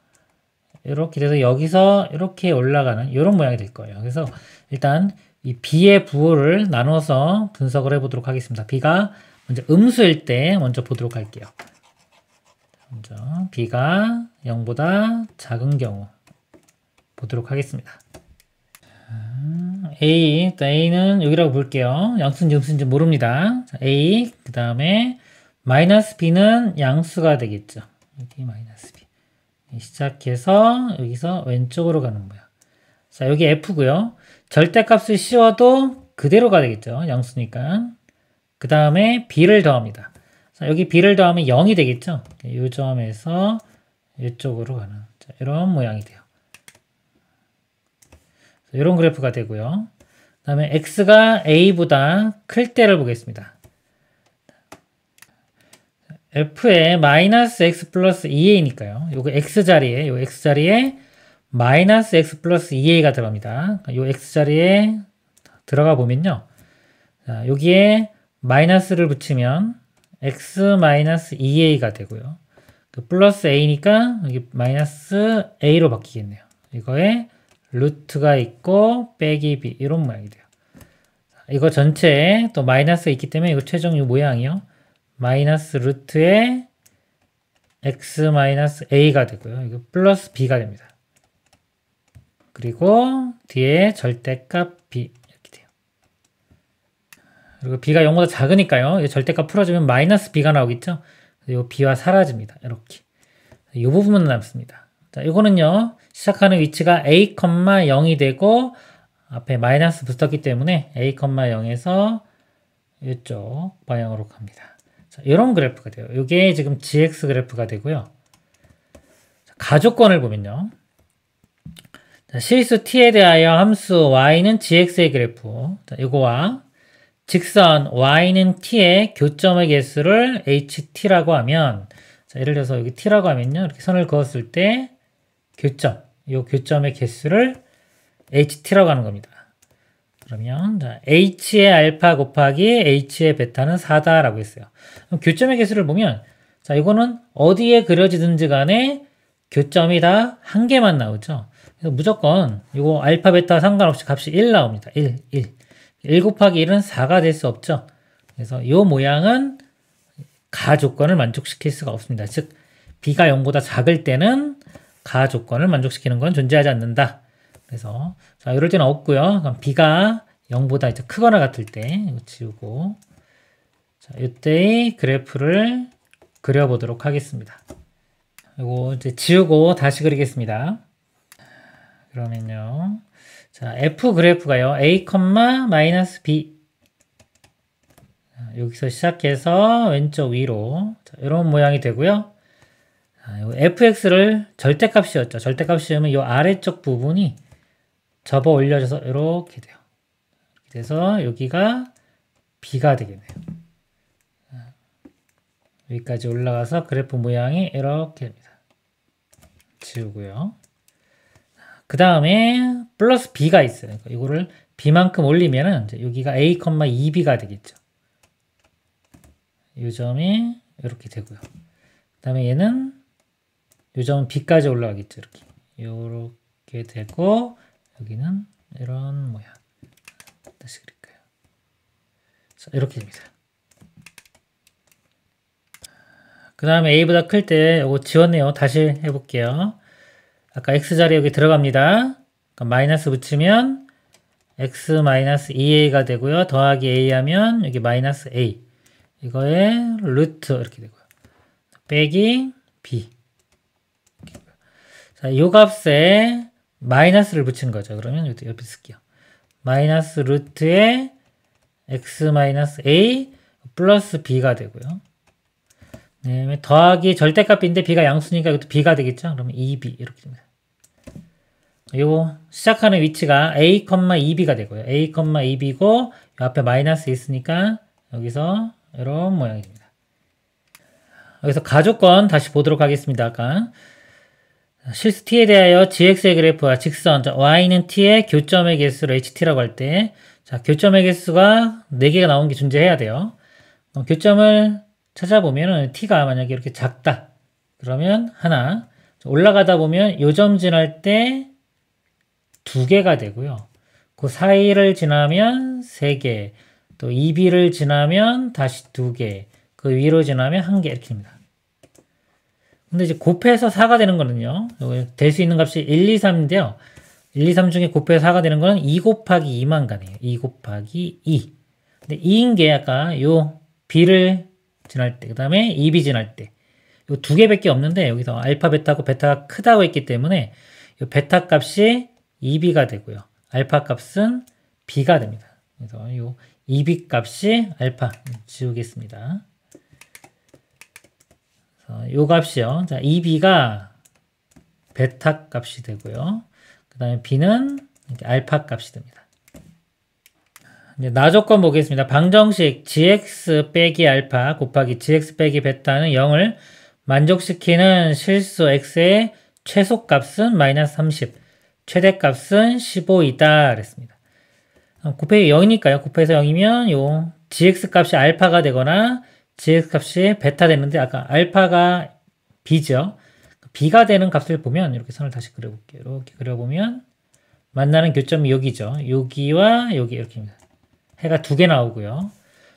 이렇게 돼서 여기서 이렇게 올라가는 이런 모양이 될 거예요. 그래서 일단 이 b의 부호를 나눠서 분석을 해보도록 하겠습니다. b가 먼저 음수일 때 먼저 보도록 할게요. 먼저 b가 0보다 작은 경우 보도록 하겠습니다. A는 여기라고 볼게요. 양수인지 음수인지 모릅니다. 자, A 그 다음에 마이너스 b는 양수가 되겠죠. 여기 마이너스 b 시작해서 여기서 왼쪽으로 가는 거야. 자, 여기 f고요. 절대값을 씌워도 그대로가 되겠죠. 양수니까. 그 다음에 b를 더합니다. 자, 여기 b를 더하면 0이 되겠죠. 이 점에서 이쪽으로 가는 자, 이런 모양이 돼요. 이런 그래프가 되고요. 그 다음에 x가 a보다 클 때를 보겠습니다. f에 마이너스 x 플러스 2a니까요. 요거 x자리에, 요 x자리에 마이너스 x 플러스 2a가 들어갑니다. 요 x자리에 들어가 보면요. 자, 여기에 마이너스를 붙이면 x 마이너스 2a가 되고요. 그 플러스 a니까 여기 마이너스 a로 바뀌겠네요. 이거에 루트가 있고 빼기 b 이런 모양이 돼요. 이거 전체에 또 마이너스가 있기 때문에 이거 최종 이 모양이요. 마이너스 루트에 x 마이너스 a가 되고요. 이거 플러스 b가 됩니다. 그리고 뒤에 절대값 b 이렇게 돼요. 그리고 b가 0보다 작으니까요. 이 절대값 풀어주면 마이너스 b가 나오겠죠. 이 b와 사라집니다. 이렇게. 이 부분은 남습니다. 자, 이거는요. 시작하는 위치가 a, 0이 되고 앞에 마이너스 붙었기 때문에 a, 0에서 이쪽 방향으로 갑니다. 자, 이런 그래프가 돼요. 이게 지금 gx 그래프가 되고요. 자, 가조건을 보면요. 자, 실수 t에 대하여 함수 y는 gx의 그래프. 자, 이거와 직선 y는 t의 교점의 개수를 ht라고 하면, 자, 예를 들어서 여기 t라고 하면요. 이렇게 선을 그었을 때 교점, 이 교점의 개수를 ht라고 하는 겁니다. 그러면 자, h의 알파 곱하기 h의 베타는 4다라고 했어요. 그럼 교점의 개수를 보면 자, 이거는 어디에 그려지든지 간에 교점이 다 한 개만 나오죠. 그래서 무조건 이거 알파 베타 상관없이 값이 1 나옵니다. 1, 1. 1 곱하기 1은 4가 될 수 없죠. 그래서 이 모양은 가 조건을 만족시킬 수가 없습니다. 즉 b가 0보다 작을 때는 가 조건을 만족시키는 건 존재하지 않는다. 그래서 자, 이럴 때는 없고요. 그럼 b가 0보다 이제 크거나 같을 때 이거 지우고 자, 이때의 그래프를 그려보도록 하겠습니다. 이거 이제 지우고 다시 그리겠습니다. 그러면요. 자, f 그래프가요. a, 마이너스 b 자, 여기서 시작해서 왼쪽 위로 자, 이런 모양이 되고요. fx를 절대값이었죠. 절대값이면 이 아래쪽 부분이 접어 올려져서 이렇게 돼요. 이렇게 돼서 여기가 b가 되겠네요. 여기까지 올라가서 그래프 모양이 이렇게 됩니다. 지우고요. 그 다음에 플러스 b가 있어요. 그러니까 이거를 b만큼 올리면은 여기가 a, 2b가 되겠죠. 이 점이 이렇게 되고요. 그 다음에 얘는 이 점은 b까지 올라가겠죠. 이렇게 되고 여기는 이런 모양. 다시 그릴까요? 자, 이렇게 됩니다. 그 다음에 a보다 클 때 이거 지웠네요. 다시 해볼게요. 아까 x자리 여기 들어갑니다. 그러니까 마이너스 붙이면 x 마이너스 2a가 되고요. 더하기 a 하면 여기 마이너스 a. 이거에 루트 이렇게 되고요. 빼기 b. 자, 이 값에 마이너스를 붙이는 거죠. 그러면 여기 옆에 쓸게요. 마이너스 루트에 x 마이너스 a 플러스 b가 되고요. 네, 더하기 절대값인데 b가 양수니까 이것도 b가 되겠죠. 그러면 2b 이렇게 됩니다. 요거 시작하는 위치가 a, 2b가 되고요. a, 2b고 앞에 마이너스 있으니까 여기서 이런 모양이 됩니다. 여기서 가조건 다시 보도록 하겠습니다. 아까 실수 t에 대하여 gx의 그래프와 직선 y는 t의 교점의 개수를 ht라고 할 때 자, 교점의 개수가 4개가 나온 게 존재해야 돼요. 교점을 찾아보면 t가 만약에 이렇게 작다. 그러면 하나. 올라가다 보면 요 점 지날 때 2개가 되고요. 그 사이를 지나면 3개. 또 2b를 지나면 다시 2개. 그 위로 지나면 1개 이렇게 됩니다. 근데 이제 곱해서 4가 되는 거는요. 될 수 있는 값이 1, 2, 3인데요. 1, 2, 3 중에 곱해서 4가 되는 거는 2 곱하기 2만 가네요. 2 곱하기 2. 근데 2인 게 아까 요 b를 지날 때, 그 다음에 2b 지날 때. 요 2개밖에 없는데 여기서 알파, 베타고 베타가 크다고 했기 때문에 요 베타 값이 2b가 되고요. 알파 값은 b가 됩니다. 그래서 요 2b 값이 알파 지우겠습니다. 요 값이요. 자, 2b가 베타 값이 되고요. 그 다음에 b는 이렇게 알파 값이 됩니다. 이제 나조건 보겠습니다. 방정식 gx 빼기 알파 곱하기 gx 빼기 베타는 0을 만족시키는 실수 x의 최소값은 마이너스 30, 최대값은 15이다 그랬습니다. 곱하기 0이니까요. 곱해서 0이면 요 gx 값이 알파가 되거나 gx 값이 베타 되는데 아까 알파가 b죠. b가 되는 값을 보면 이렇게 선을 다시 그려볼게요. 이렇게 그려보면 만나는 교점이 여기죠. 여기와 여기 이렇게입니다. 해가 두 개 나오고요.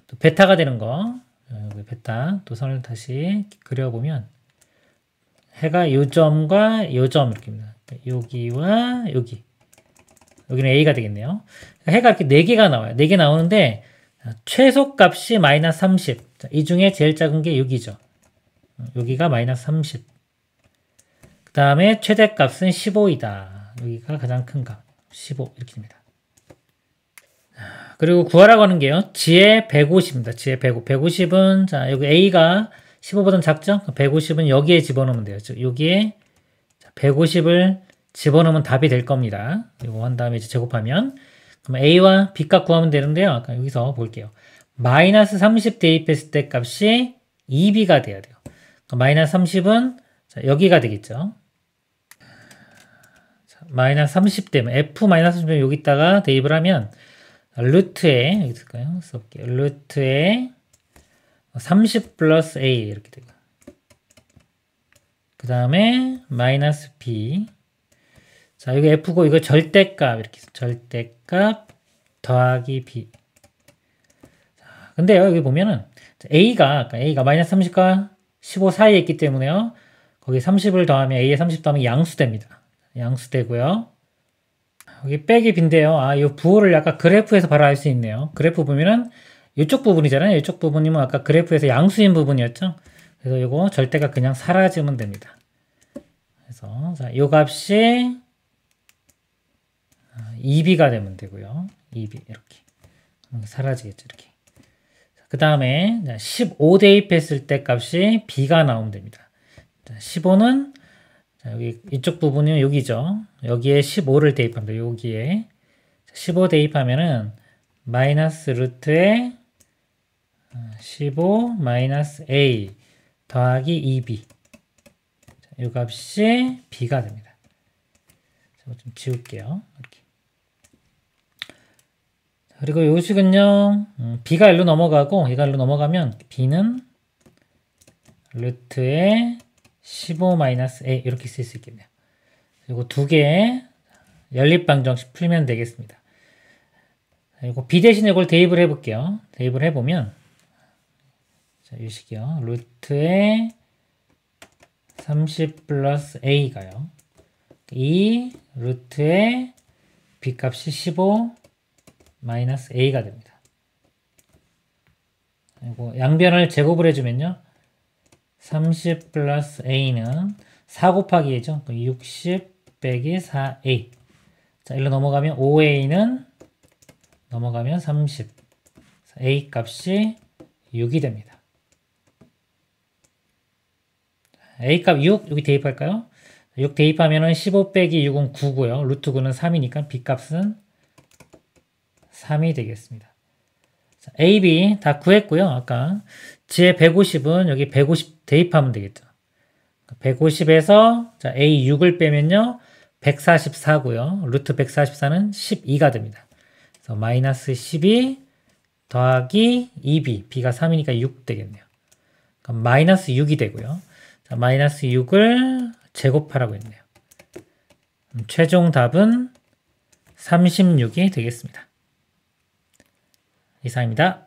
또 베타가 되는 거 여기 베타 또 선을 다시 그려보면 해가 요 점과 요 점 이렇게입니다. 여기와 여기 여기는 A가 되겠네요. 해가 이렇게 4개가 나와요. 4개 나오는데 최소값이 마이너스 30. 이 중에 제일 작은 게 여기죠. 여기가 마이너스 30. 그 다음에 최대값은 15이다. 여기가 가장 큰 값. 15 이렇게 됩니다. 그리고 구하라고 하는 게요. 지의 150입니다. 지의 150. 150은 자 여기 A가 15보다 작죠? 150은 여기에 집어넣으면 돼요. 즉 여기에 150을 집어넣으면 답이 될 겁니다. 이거 한 다음에 이제 제곱하면 그럼 A와 B값 구하면 되는데요. 아까 여기서 볼게요. 마이너스 30 대입했을 때 값이 2B가 돼야 돼요. 마이너스 30은 자, 여기가 되겠죠. 자, 마이너스 30 되면 F 마이너스 30 여기다가 대입을 하면 루트에 여기 있을까요? 써볼게요. 루트에 30 플러스 A 이렇게 되고 그 다음에 마이너스 B 자 여기 F고 이거 절대값 이렇게 절대값 더하기 B 자, 근데요 여기 보면은 A가 마이너스 30과 15 사이에 있기 때문에요 거기 30을 더하면 A에 30 더하면 양수됩니다. 양수되고요 여기 빼기 B인데요. 아, 이 부호를 약간 그래프에서 바로 알 수 있네요. 그래프 보면은 이쪽 부분이잖아요. 이쪽 부분이면 아까 그래프에서 양수인 부분이었죠. 그래서 이거 절대가 그냥 사라지면 됩니다. 그래서 자, 이 값이 2B가 되면 되고요. 2B 이렇게 사라지겠죠. 이렇게. 그 다음에 15 대입했을 때 값이 B가 나오면 됩니다. 15는 여기 이쪽 부분은 여기죠. 여기에 15를 대입합니다. 여기에 15 대입하면은 마이너스 루트에 15 마이너스 A 더하기 2B 이 값이 B가 됩니다. 좀 지울게요. 이렇게. 그리고 요 식은요 B가 일로 넘어가고 얘가 일로 넘어가면 B는 루트에 15-A 이렇게 쓸 수 있겠네요. 그리고 두 개의 연립방정식 풀면 되겠습니다. 그리고 B 대신에 이걸 대입을 해볼게요. 대입을 해보면 자, 이 식이요. 루트에 30 플러스 A가요. 이 루트에 B 값이 15 마이너스 A가 됩니다. 그리고 양변을 제곱을 해주면요. 30 플러스 A는 4 곱하기 2죠. 60 빼기 4A. 자, 일로 넘어가면 5A는 넘어가면 30. A 값이 6이 됩니다. A 값 6, 여기 대입할까요? 6 대입하면은 15 빼기 6은 9고요. 루트 9는 3이니까 B 값은 3이 되겠습니다. 자, A, B 다 구했고요. 아까 지의 150은 여기 150 대입하면 되겠죠. 150에서 자, A 6을 빼면요. 144고요. 루트 144는 12가 됩니다. 그래서 마이너스 12 더하기 2B. B가 3이니까 6 되겠네요. 그럼 마이너스 6이 되고요. 자, 마이너스 6을 제곱하라고 했네요. 최종 답은 36이 되겠습니다. 이상입니다.